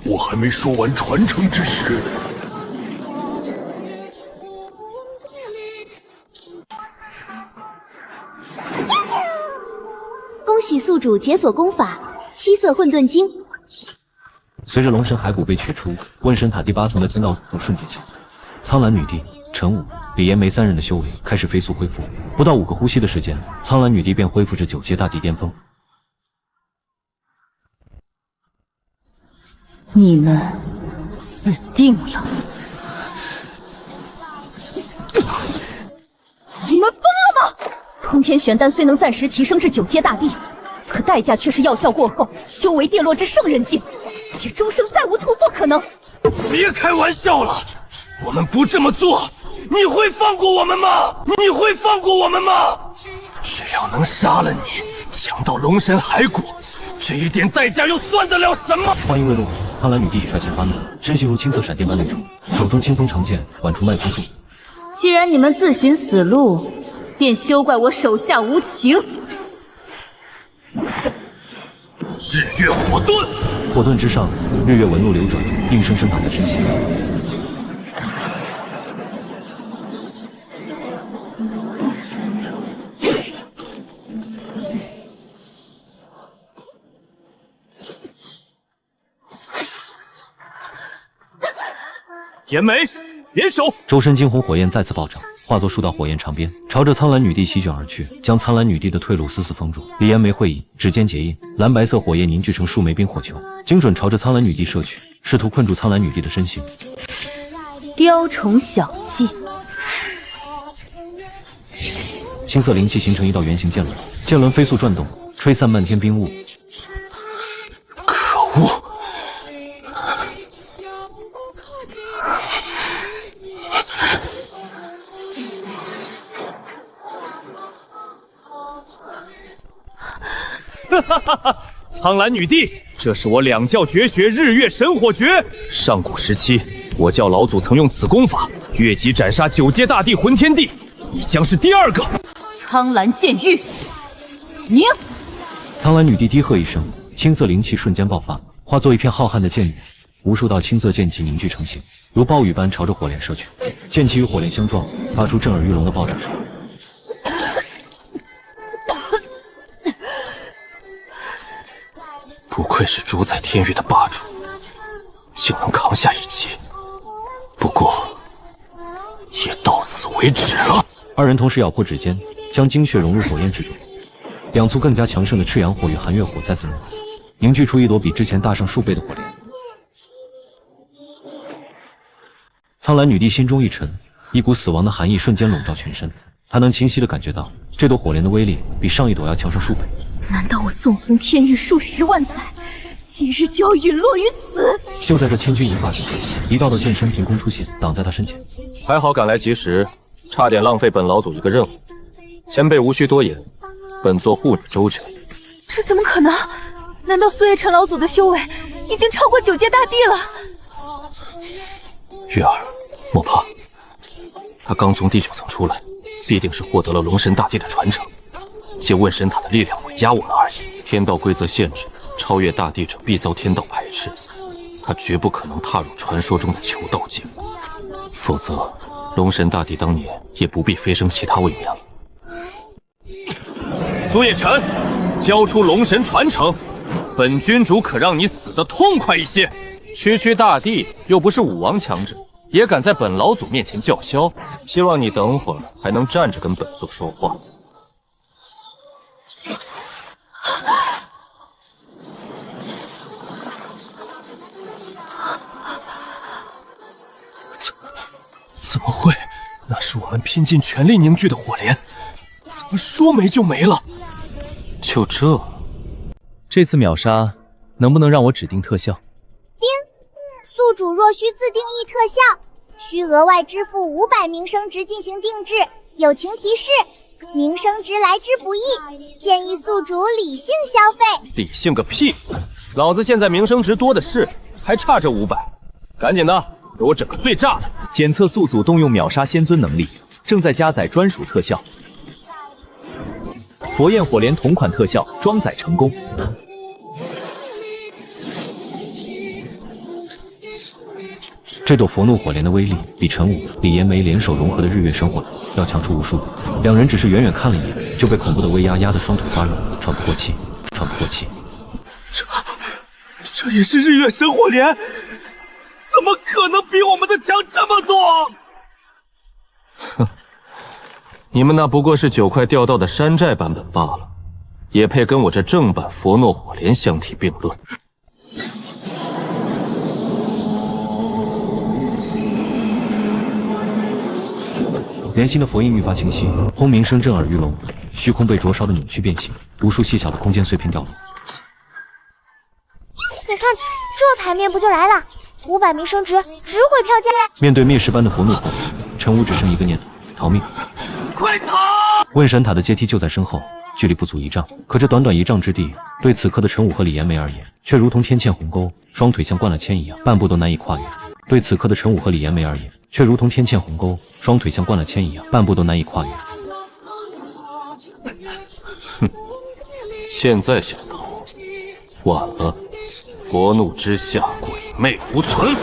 我还没说完传承之事。恭喜宿主解锁功法七色混沌经。随着龙神骸骨被取出，问神塔第8层的天道诅咒瞬间消散。苍兰女帝、陈武、李延梅3人的修为开始飞速恢复，不到5个呼吸的时间，苍兰女帝便恢复至9阶大帝巅峰。你们死定了！你们疯了吗？通天玄丹虽能暂时提升至9阶大帝，可代价却是药效过后，修为跌落至圣人境，且终生再无突破可能。别开玩笑了，我们不这么做，你会放过我们吗？你会放过我们吗？只要能杀了你，抢到龙神骸骨，这一点代价又算得了什么？话音未落，苍兰女帝已率先发怒，身形如青色闪电般内出，手中清风长剑挽出麦风术。既然你们自寻死路，便休怪我手下无情。日月火遁，火遁之上，日月纹路流转，硬生生挡在身前。延梅，联手！周身惊红火焰再次暴涨，化作数道火焰长鞭，朝着苍兰女帝席卷而去，将苍兰女帝的退路死死封住。李延梅会意，指尖结印，蓝白色火焰凝聚成数枚冰火球，精准朝着苍兰女帝射去，试图困住苍兰女帝的身形。雕虫小技，青色灵气形成一道圆形剑轮，剑轮飞速转动，吹散漫天冰雾。可恶！哈哈哈！苍兰女帝，这是我两教绝学日月神火诀。上古时期，我教老祖曾用此功法越级斩杀9阶大帝魂天帝，你将是第2个。苍兰剑域，你！苍兰女帝低喝一声，青色灵气瞬间爆发，化作一片浩瀚的剑雨，无数道青色剑气凝聚成形，如暴雨般朝着火焰射去。剑气与火焰相撞，发出震耳欲聋的爆炸声。不愧是主宰天域的霸主，竟能扛下一击。不过，也到此为止了。二人同时咬破指尖，将精血融入火焰之中，两簇更加强盛的赤阳火与寒月火再次融合，凝聚出一朵比之前大上数倍的火莲。苍兰女帝心中一沉，一股死亡的寒意瞬间笼罩全身。她能清晰地感觉到，这朵火莲的威力比上一朵要强上数倍。难道我纵横天域数十万载，今日就要陨落于此？就在这千钧一发之际，一道剑身凭空出现，挡在他身前。还好赶来及时，差点浪费本老祖一个任务。前辈无需多言，本座护你周全。这怎么可能？难道苏叶辰老祖的修为已经超过9阶大帝了？月儿，莫怕，他刚从第9层出来，必定是获得了龙神大帝的传承，借问神塔的力量稳压我们而已。天道规则限制，超越大帝者必遭天道排斥，他绝不可能踏入传说中的求道界，否则龙神大帝当年也不必飞升其他位面了。苏叶辰，交出龙神传承，本君主可让你死得痛快一些。区大帝又不是武王强者，也敢在本老祖面前叫嚣，希望你等会儿还能站着跟本座说话。怎么会？那是我们拼尽全力凝聚的火莲，怎么说没就没了？就这？这次秒杀能不能让我指定特效？叮，宿主若需自定义特效，需额外支付500名声值进行定制。友情提示：名声值来之不易，建议宿主理性消费。理性个屁！老子现在名声值多的是，还差这500，赶紧的，给我整个最炸的！检测宿主动用秒杀仙尊能力，正在加载专属特效。佛焰火莲同款特效装载成功。这朵佛怒火莲的威力比陈武、李延梅联手融合的日月神火轮要强出无数倍。两人只是远远看了一眼，就被恐怖的威压压得双腿发软，喘不过气，喘不过气。这也是日月神火莲，怎么可能比我们的强这么多？哼，你们那不过是9块掉道的山寨版本罢了，也配跟我这正版佛诺火莲相提并论？莲心的佛印愈发清晰，轰鸣声震耳欲聋，虚空被灼烧的扭曲变形，无数细小的空间碎片掉落。你看，这牌面不就来了？500名声值，值回票价。面对灭世般的佛怒火莲，陈武只剩一个念头：逃命！快逃！问神塔的阶梯就在身后，距离不足1丈，可这短短1丈之地，对此刻的陈武和李延梅而言，却如同天堑鸿沟，双腿像灌了铅一样，半步都难以跨越。对此刻的陈武和李延梅而言，却如同天堑鸿沟，双腿像灌了铅一样，半步都难以跨越。哼，现在想逃，晚了。佛怒之下，鬼魅无存。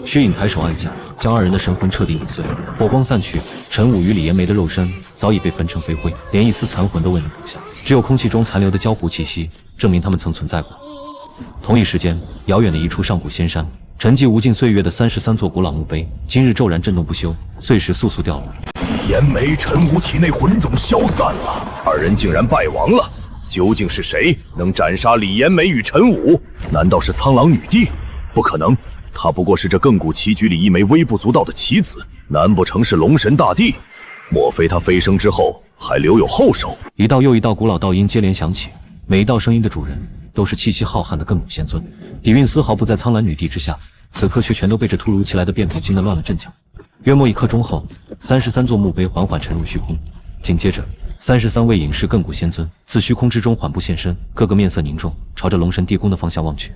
薛隐抬手按下，将二人的神魂彻底碾碎，火光散去，陈武与李延梅的肉身早已被焚成飞灰，连一丝残魂都未能留下，只有空气中残留的焦糊气息，证明他们曾存在过。同一时间，遥远的一处上古仙山，沉寂无尽岁月的33座古老墓碑，今日骤然震动不休，碎石簌簌掉落。延梅、陈武体内魂种消散了，二人竟然败亡了。究竟是谁能斩杀李延梅与陈武？难道是苍狼女帝？不可能，她不过是这亘古棋局里一枚微不足道的棋子，难不成是龙神大帝？莫非他飞升之后还留有后手？一道又一道古老道音接连响起，每一道声音的主人都是气息浩瀚的亘古仙尊，底蕴丝毫不在苍兰女帝之下，此刻却全都被这突如其来的变故惊得乱了阵脚。约莫1刻钟后，33座墓碑缓缓沉入虚空，紧接着33位隐世亘古仙尊自虚空之中缓步现身，个个面色凝重，朝着龙神地宫的方向望去。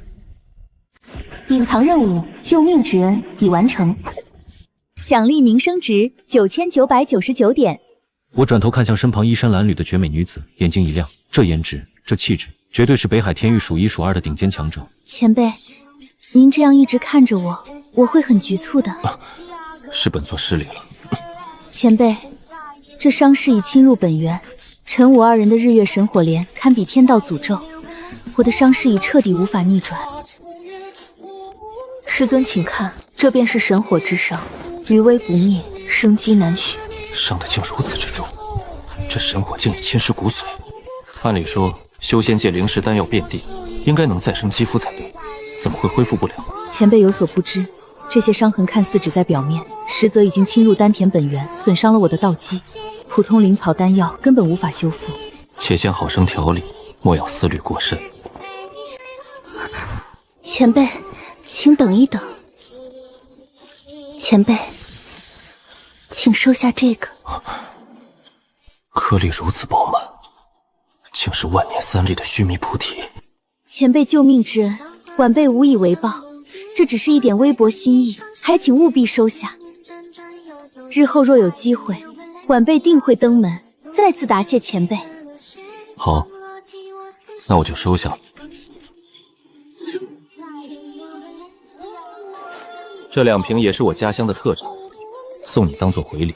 隐藏任务救命之恩已完成，奖励名声值9999点。我转头看向身旁衣衫褴褛的绝美女子，眼睛一亮，这颜值，这气质，绝对是北海天域数1数2的顶尖强者。前辈，您这样一直看着我，我会很局促的。是本座失礼了。前辈，这伤势已侵入本源，陈武二人的日月神火莲堪比天道诅咒，我的伤势已彻底无法逆转。师尊，请看，这便是神火之伤，余威不灭，生机难寻。伤得竟如此之重，这神火竟已侵蚀骨髓。按理说，修仙界灵石丹药遍地，应该能再生肌肤才对，怎么会恢复不了？前辈有所不知，这些伤痕看似只在表面，实则已经侵入丹田本源，损伤了我的道基。普通灵草丹药根本无法修复。且先好生调理，莫要思虑过甚。前辈，请等一等。前辈，请收下这个。颗粒如此饱满，竟是万年3粒的须弥菩提。前辈救命之恩，晚辈无以为报。这只是一点微薄心意，还请务必收下。日后若有机会，晚辈定会登门，再次答谢前辈。好，那我就收下了。这2瓶也是我家乡的特产，送你当做回礼。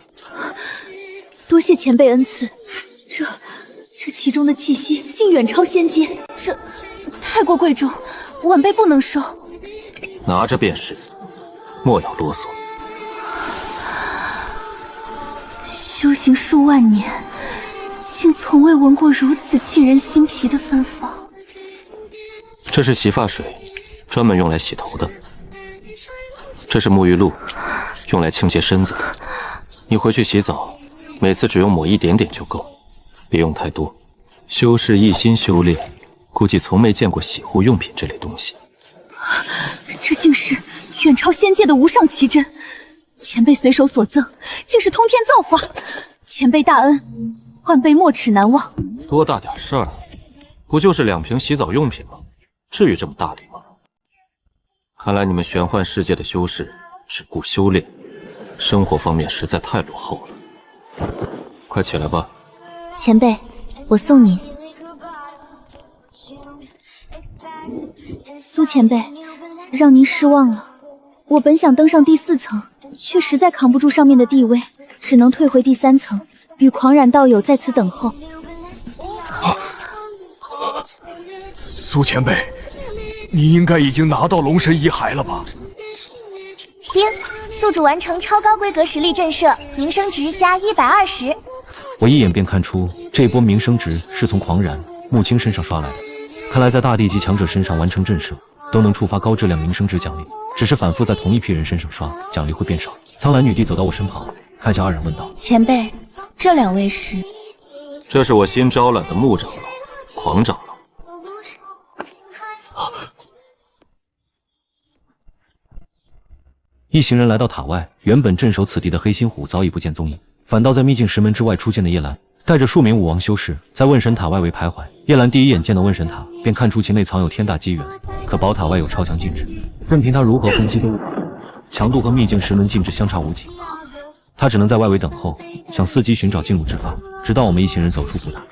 多谢前辈恩赐，这其中的气息竟远超仙阶，这太过贵重，晚辈不能收。拿着便是，莫要啰嗦。修行数万年，竟从未闻过如此沁人心脾的芬芳。这是洗发水，专门用来洗头的。这是沐浴露，用来清洁身子的。你回去洗澡，每次只用抹一点点就够，别用太多。修士一心修炼，估计从没见过洗护用品这类东西。这竟是远超仙界的无上奇珍，前辈随手所赠，竟是通天造化。前辈大恩，晚辈没齿难忘。多大点事儿，不就是2瓶洗澡用品吗？至于这么大礼吗？看来你们玄幻世界的修士只顾修炼，生活方面实在太落后了。快起来吧。前辈，我送您。苏前辈，让您失望了。我本想登上第4层，却实在扛不住上面的地位，只能退回第3层，与狂染道友在此等候。苏前辈，你应该已经拿到龙神遗骸了吧？丁，宿主完成超高规格实力震慑，名声值加120。我一眼便看出这波名声值是从狂然、木青身上刷来的。看来在大地级强者身上完成震慑，都能触发高质量名声值奖励。只是反复在同一批人身上刷，奖励会变少。苍兰女帝走到我身旁，看向2人问道：“前辈，这2位是？”这是我新招揽的木长老、狂长老。一行人来到塔外，原本镇守此地的黑心虎早已不见踪影，反倒在秘境石门之外出现的叶兰，带着数名武王修士在问神塔外围徘徊。叶兰第一眼见到问神塔，便看出其内藏有天大机缘，可宝塔外有超强禁制，任凭他如何攻击都无法，强度和秘境石门禁制相差无几。他只能在外围等候，想伺机寻找进入之法，直到我们一行人走出古塔。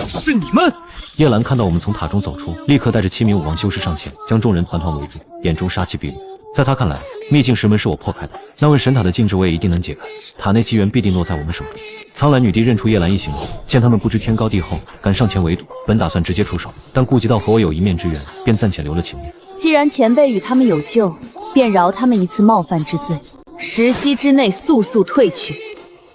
是你们！叶兰看到我们从塔中走出，立刻带着7名武王修士上前，将众人团团围住，眼中杀气毕露。在他看来，秘境石门是我破开的，那问神塔的禁制我也一定能解开，塔内机缘必定落在我们手中。苍兰女帝认出叶兰一行人，见他们不知天高地厚，敢上前围堵，本打算直接出手，但顾及到和我有一面之缘，便暂且留了情面。既然前辈与他们有救，便饶他们一次冒犯之罪，10息之内速速退去，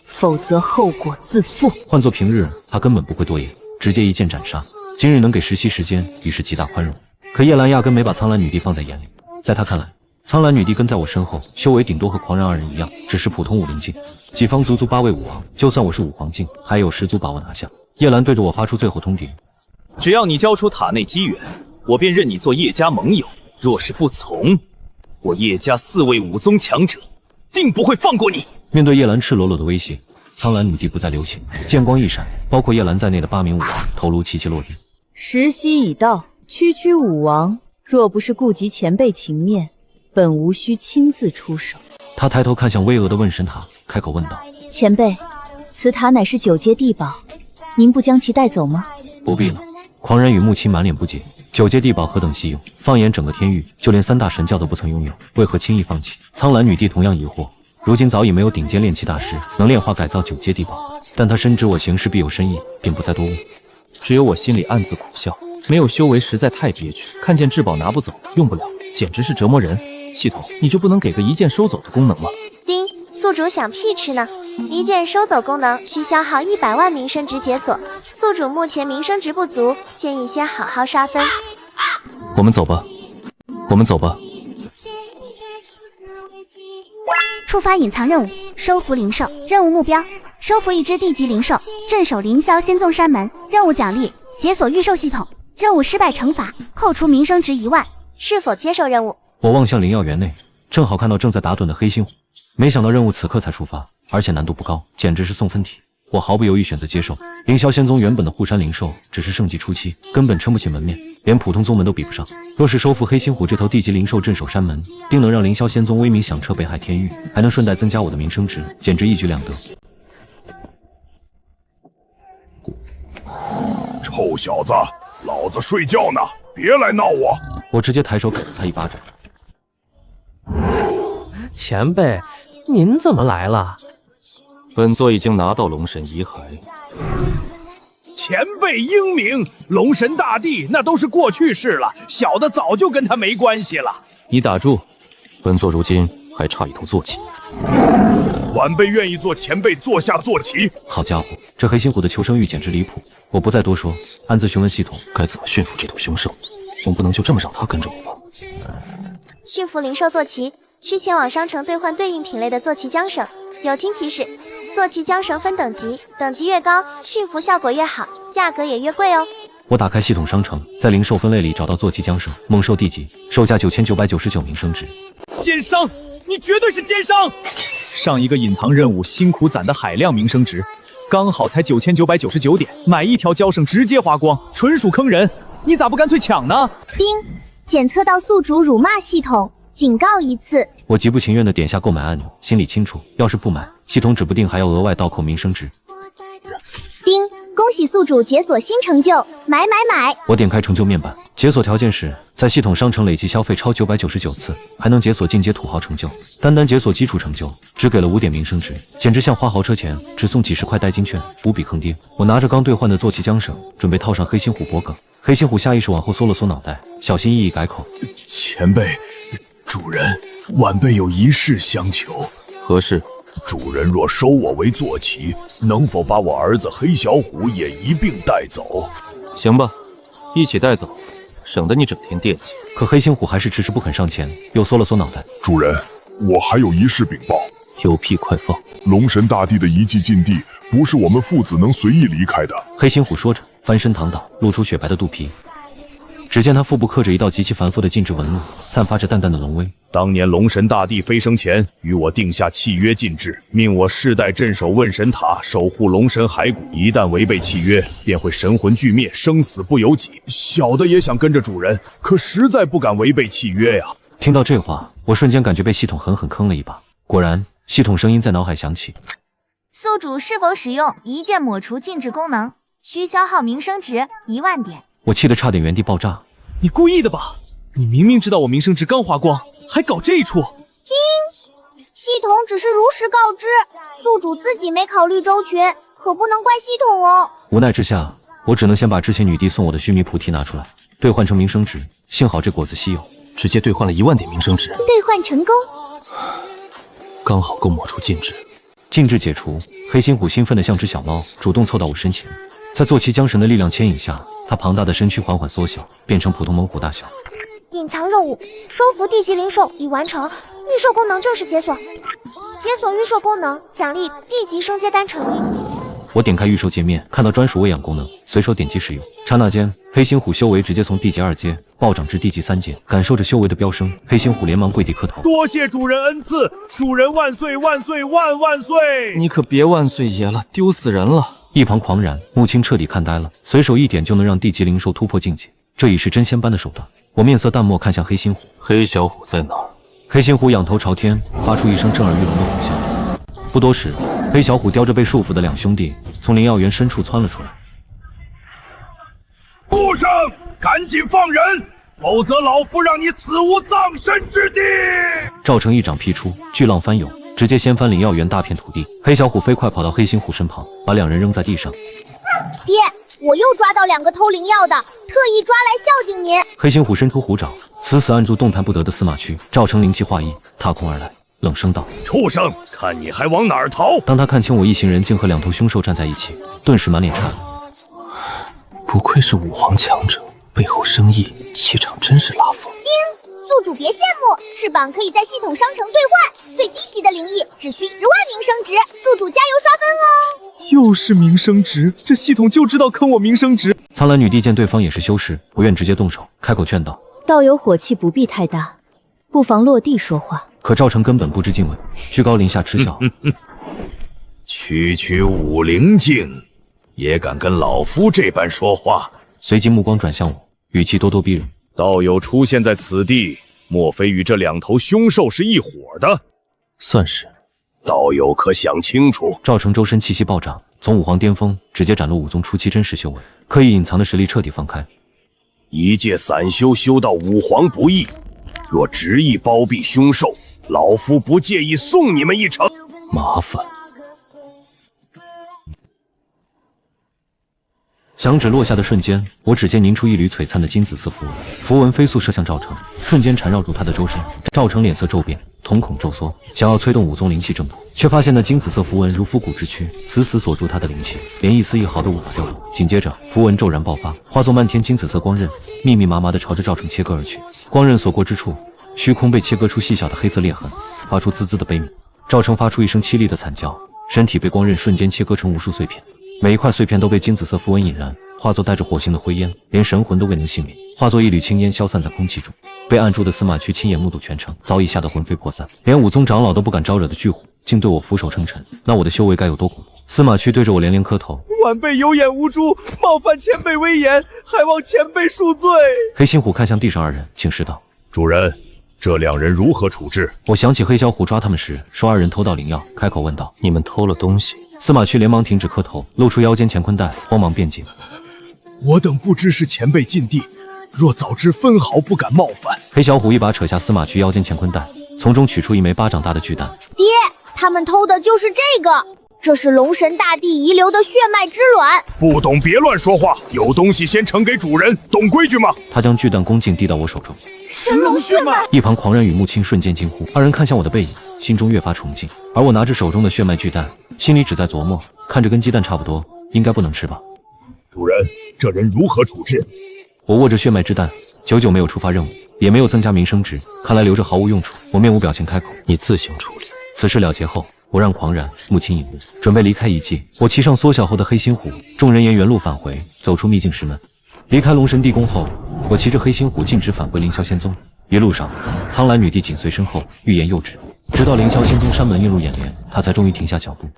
否则后果自负。换作平日，他根本不会多言，直接一剑斩杀。今日能给10息时间，已是极大宽容。可叶兰压根没把苍兰女帝放在眼里，在他看来，苍兰女帝跟在我身后，修为顶多和狂然2人一样，只是普通武灵境。己方足足8位武王，就算我是武皇境，还有10足把握拿下。叶兰对着我发出最后通牒：只要你交出塔内机缘，我便认你做叶家盟友；若是不从，我叶家4位武宗强者，定不会放过你。面对叶兰赤裸裸的威胁，苍兰女帝不再留情，剑光一闪，包括叶兰在内的8名武王头颅齐齐落地。时息已到，区区武王，若不是顾及前辈情面，本无需亲自出手。他抬头看向巍峨的问神塔，开口问道：前辈，此塔乃是9阶地宝，您不将其带走吗？不必了。狂人与木青满脸不解， 9阶地宝何等稀有，放眼整个天域，就连3大神教都不曾拥有，为何轻易放弃？苍兰女帝同样疑惑。如今早已没有顶尖炼器大师能炼化改造9阶地宝，但他深知我行事必有深意，便不再多问。只有我心里暗自苦笑，没有修为实在太憋屈，看见至宝拿不走，用不了，简直是折磨人。系统，你就不能给个一键收走的功能吗？丁，宿主想屁吃呢？一键收走功能需消耗100万名声值解锁，宿主目前名声值不足，建议先好好刷分。我们走吧，我们走吧。触发隐藏任务，收服灵兽。任务目标：收服一只地级灵兽，镇守凌霄仙宗山门。任务奖励：解锁御兽系统。任务失败惩罚：扣除名声值1万。是否接受任务？我望向灵药园内，正好看到正在打盹的黑猩虎。没想到任务此刻才触发，而且难度不高，简直是送分题。我毫不犹豫选择接受。凌霄仙宗原本的护山灵兽只是盛极初期，根本撑不起门面，连普通宗门都比不上。若是收服黑猩虎这头地级灵兽镇守山门，定能让凌霄仙宗威名响彻北海天域，还能顺带增加我的名声值，简直一举两得。臭小子，老子睡觉呢，别来闹我！我直接抬手给了他一巴掌。前辈，您怎么来了？本座已经拿到龙神遗骸。前辈英明，龙神大帝那都是过去式了，小的早就跟他没关系了。你打住，本座如今还差一头坐骑。晚辈愿意做前辈座下坐骑。好家伙，这黑猩虎的求生欲简直离谱！我不再多说，暗自询问系统该怎么驯服这头凶兽，总不能就这么让他跟着我吧？驯服灵兽坐骑，需前往商城兑换对应品类的坐骑缰绳。友情提示：坐骑缰绳分等级，等级越高，驯服效果越好，价格也越贵哦。我打开系统商城，在灵兽分类里找到坐骑缰绳，猛兽地级，售价9999名声值。奸商，你绝对是奸商！上一个隐藏任务辛苦攒的海量名声值，刚好才9999点，买一条缰绳直接花光，纯属坑人！你咋不干脆抢呢？丁，检测到宿主辱骂系统，警告一次。我极不情愿地点下购买按钮，心里清楚，要是不买，系统指不定还要额外倒扣名声值。丁，恭喜宿主解锁新成就，买！我点开成就面板，解锁条件是在系统商城累计消费超999次，还能解锁进阶土豪成就。单解锁基础成就，只给了5点名声值，简直像花豪车前只送几10块代金券，无比坑爹。我拿着刚兑换的坐骑缰绳，准备套上黑猩虎脖梗。黑猩虎下意识往后缩了缩脑袋，小心翼翼改口：前辈，主人，晚辈有一事相求。何事？主人若收我为坐骑，能否把我儿子黑小虎也一并带走？行吧，一起带走，省得你整天惦记。可黑猩虎还是迟迟不肯上前，又缩了缩脑袋。主人，我还有一事禀报。有屁快放！龙神大帝的遗迹禁地，不是我们父子能随意离开的。黑猩虎说着，翻身躺倒，露出雪白的肚皮。只见他腹部刻着一道极其繁复的禁制纹路，散发着淡淡的龙威。当年龙神大帝飞升前，与我定下契约禁制，命我世代镇守问神塔，守护龙神骸骨。一旦违背契约，便会神魂俱灭，生死不由己。小的也想跟着主人，可实在不敢违背契约呀。听到这话，我瞬间感觉被系统狠狠坑了一把。果然，系统声音在脑海响起：宿主是否使用一键抹除禁制功能，需消耗名声值1万点。我气得差点原地爆炸。你故意的吧？你明明知道我名声值刚花光，还搞这一出。系统只是如实告知，宿主自己没考虑周全，可不能怪系统哦。无奈之下，我只能先把之前女帝送我的须弥菩提拿出来，兑换成名声值。幸好这果子稀有，直接兑换了1万点名声值。兑换成功，刚好够抹除禁制。禁制解除，黑猩虎兴奋地像只小猫，主动凑到我身前。在坐骑缰绳的力量牵引下，它庞大的身躯缓缓缩小，变成普通猛虎大小。隐藏任务收服地级灵兽已完成，预售功能正式解锁。解锁预售功能，奖励地级升阶丹乘1。我点开预售界面，看到专属喂养功能，随手点击使用。刹那间，黑猩虎修为直接从地级2阶暴涨至地级3阶。感受着修为的飙升，黑猩虎连忙跪地磕头：多谢主人恩赐，主人万岁万岁万万岁！你可别万岁爷了，丢死人了！一旁狂然，木青彻底看呆了，随手一点就能让地级灵兽突破境界，这已是真仙般的手段。我面色淡漠，看向黑猩虎。黑小虎在哪儿？黑猩虎仰头朝天，发出一声震耳欲聋的虎啸。不多时，黑小虎叼着被束缚的2兄弟从灵药园深处窜了出来。畜生，赶紧放人，否则老夫让你死无葬身之地！赵成一掌劈出，巨浪翻涌，直接掀翻灵药园大片土地。黑小虎飞快跑到黑心虎身旁，把两人扔在地上。爹，我又抓到2个偷灵药的，特意抓来孝敬您。黑心虎伸出虎爪，死死按住动弹不得的司马区。赵成灵气化一，踏空而来，冷声道：“畜生，看你还往哪儿逃！”当他看清我一行人竟和2头凶兽站在一起，顿时满脸诧异。不愧是武皇强者，背后生意，气场真是拉风。叮，宿主别羡慕，翅膀可以在系统商城兑换，最低级的灵异只需10万名声值，宿主加油刷分哦。又是名声值，这系统就知道坑我名声值。苍兰女帝见对方也是修士，不愿直接动手，开口劝道：“道友火气不必太大，不妨落地说话。”可赵成根本不知敬畏，居高临下嗤笑：“区武灵境，也敢跟老夫这般说话？”随即目光转向我，语气咄咄逼人：“道友出现在此地，莫非与这2头凶兽是一伙的？”算是。道友可想清楚？赵成周身气息暴涨，从武皇巅峰直接斩落武宗初期真实修为，刻意隐藏的实力彻底放开。一介散修修到武皇不易，若执意包庇凶兽，老夫不介意送你们一程。麻烦。响指落下的瞬间，我指尖凝出一缕璀璨的金紫色符文，符文飞速射向赵成，瞬间缠绕住他的周身。赵成脸色骤变，瞳孔骤缩，想要催动武宗灵气震动，却发现那金紫色符文如枯骨之躯，死死锁住他的灵气，连一丝一毫都无法流露。紧接着，符文骤然爆发，化作漫天金紫色光刃，密密麻麻地朝着赵成切割而去。光刃所过之处，虚空被切割出细小的黑色裂痕，发出滋滋的悲鸣。赵成发出一声凄厉的惨叫，身体被光刃瞬间切割成无数碎片。每一块碎片都被金紫色符文引燃，化作带着火星的灰烟，连神魂都未能幸免，化作一缕青烟消散在空气中。被按住的司马区亲眼目睹全程，早已吓得魂飞魄散，连武宗长老都不敢招惹的巨虎，竟对我俯首称臣，那我的修为该有多恐怖？司马区对着我连连磕头：“晚辈有眼无珠，冒犯前辈威严，还望前辈恕罪。”黑心虎看向地上2人，警示道：“主人，这2人如何处置？”我想起黑小虎抓他们时说2人偷盗灵药，开口问道：“你们偷了东西？”司马区连忙停止磕头，露出腰间乾坤袋，慌忙辩解：“我等不知是前辈禁地，若早知分毫不敢冒犯。”黑小虎一把扯下司马区腰间乾坤袋，从中取出一枚巴掌大的巨蛋。爹，他们偷的就是这个，这是龙神大帝遗留的血脉之卵。不懂别乱说话，有东西先呈给主人，懂规矩吗？他将巨蛋恭敬递到我手中。神龙血脉！一旁狂然与木青瞬间惊呼，2人看向我的背影，心中越发崇敬。而我拿着手中的血脉巨蛋，心里只在琢磨，看着跟鸡蛋差不多，应该不能吃吧？主人，这人如何处置？我握着血脉之蛋，久久没有触发任务，也没有增加名声值，看来留着毫无用处。我面无表情开口：“你自行处理。”此事了结后，我让狂然、木青引路，准备离开遗迹。我骑上缩小后的黑心虎，众人沿原路返回，走出秘境石门。离开龙神地宫后，我骑着黑心虎径直返回凌霄仙宗。一路上，苍兰女帝紧随身后，欲言又止，直到凌霄仙宗山门映入眼帘，她才终于停下脚步。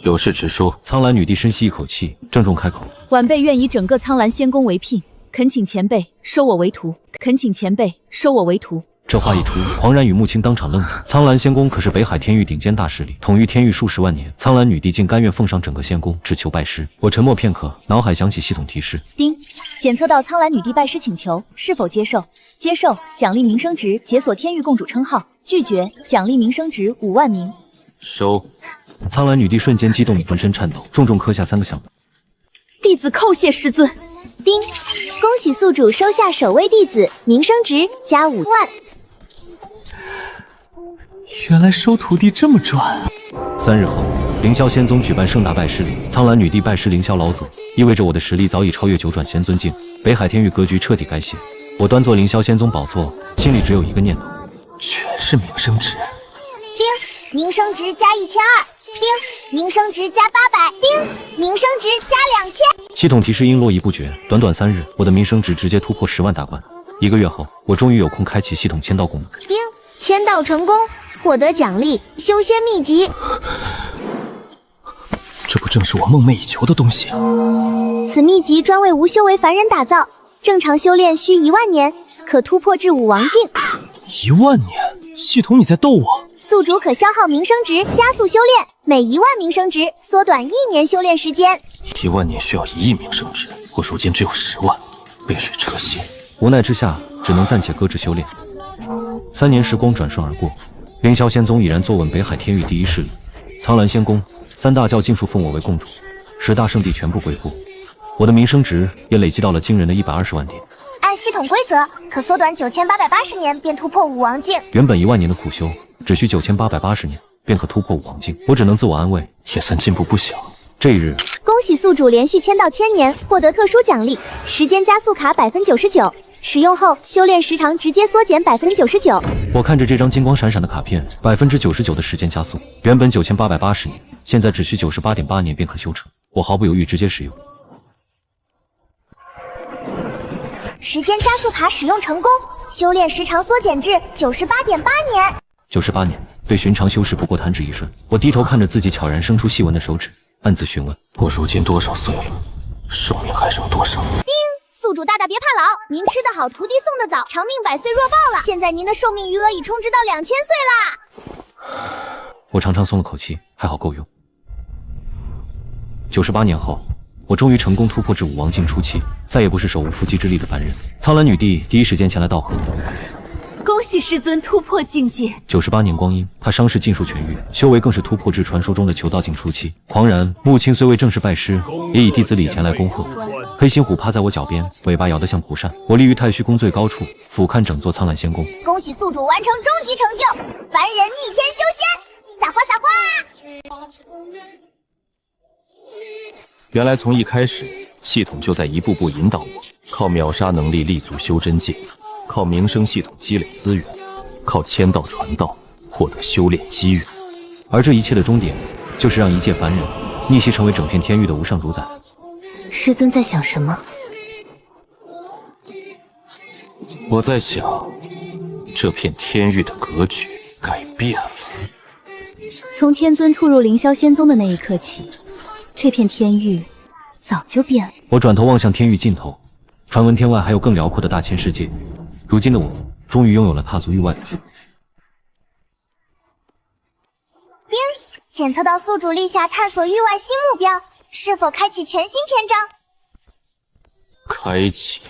有事直说。苍兰女帝深吸一口气，郑重开口：“晚辈愿以整个苍兰仙宫为聘，恳请前辈收我为徒，恳请前辈收我为徒。”这话一出，狂然与木青当场愣住。苍兰仙宫可是北海天域顶尖大势力，统御天域数十万年，苍兰女帝竟甘愿奉上整个仙宫，只求拜师。我沉默片刻，脑海响起系统提示：叮，检测到苍兰女帝拜师请求，是否接受？接受，奖励名声值，解锁天域共主称号；拒绝，奖励名声值5万名。收。苍兰女帝瞬间激动，浑身颤抖，重重磕下3个响。弟子叩谢师尊。叮，恭喜宿主收下首位弟子，名声值加5万。原来收徒弟这么赚。3日后，凌霄仙宗举办盛大拜师礼，苍兰女帝拜师凌霄老祖，意味着我的实力早已超越9转仙尊境，北海天域格局彻底改写。我端坐凌霄仙宗宝座，心里只有一个念头：全是名声值。叮，名声值加1200。叮，名声值加800。叮，名声值加2000。系统提示音络绎不绝，短短3日，我的名声值直接突破10万大关。1个月后，我终于有空开启系统签到功能。叮，签到成功，获得奖励修仙秘籍。这不正是我梦寐以求的东西？此秘籍专为无修为凡人打造，正常修炼需1万年，可突破至武王境。1万年？系统你在逗我？宿主可消耗名声值加速修炼，每1万名声值缩短1年修炼时间。1万年需要1亿名声值，我如今只有10万，杯水车薪。无奈之下，只能暂且搁置修炼。3年时光转瞬而过，凌霄仙宗已然坐稳北海天域第一势力，苍蓝仙宫3大教尽数封我为共主，10大圣地全部归附，我的名声值也累积到了惊人的120万点。按系统规则，可缩短9880年便突破5王境。原本1万年的苦修，只需9880年便可突破5王境，我只能自我安慰，也算进步不小。这一日，恭喜宿主连续签到1000年，获得特殊奖励，时间加速卡99%，使用后修炼时长直接缩减99%。我看着这张金光闪闪的卡片，99%的时间加速，原本9880年，现在只需98.8年便可修成，我毫不犹豫直接使用。时间加速卡使用成功，修炼时长缩减至98.8年。98年，对寻常修士不过弹指一瞬。我低头看着自己悄然生出细纹的手指，暗自询问：我如今多少岁了？寿命还剩多少？叮！宿主大大别怕老，您吃得好，徒弟送得早，长命百岁若报了。现在您的寿命余额已充值到2000岁啦！我长长松了口气，还好够用。98年后，我终于成功突破至5王境初期，再也不是手无缚鸡之力的凡人。苍兰女帝第一时间前来道贺。恭喜师尊突破境界。98年光阴，他伤势尽数痊愈，修为更是突破至传说中的求道境初期。狂然，母亲虽未正式拜师，也以弟子礼前来恭贺。黑心虎趴在我脚边，尾巴摇得像蒲扇。我立于太虚宫最高处，俯瞰整座苍蓝仙宫。恭喜宿主完成终极成就，凡人逆天修仙，撒花撒花！原来从一开始，系统就在一步步引导我，靠秒杀能力立足修真界，靠名声系统积累资源，靠签到传道获得修炼机遇。而这一切的终点，就是让一介凡人逆袭成为整片天域的无上主宰。师尊在想什么？我在想，这片天域的格局改变了。从天尊吐入凌霄仙宗的那一刻起，这片天域早就变了。我转头望向天域尽头，传闻天外还有更辽阔的大千世界。如今的我，终于拥有了踏足域外的自由。叮！检测到宿主立下探索域外新目标，是否开启全新篇章？开启。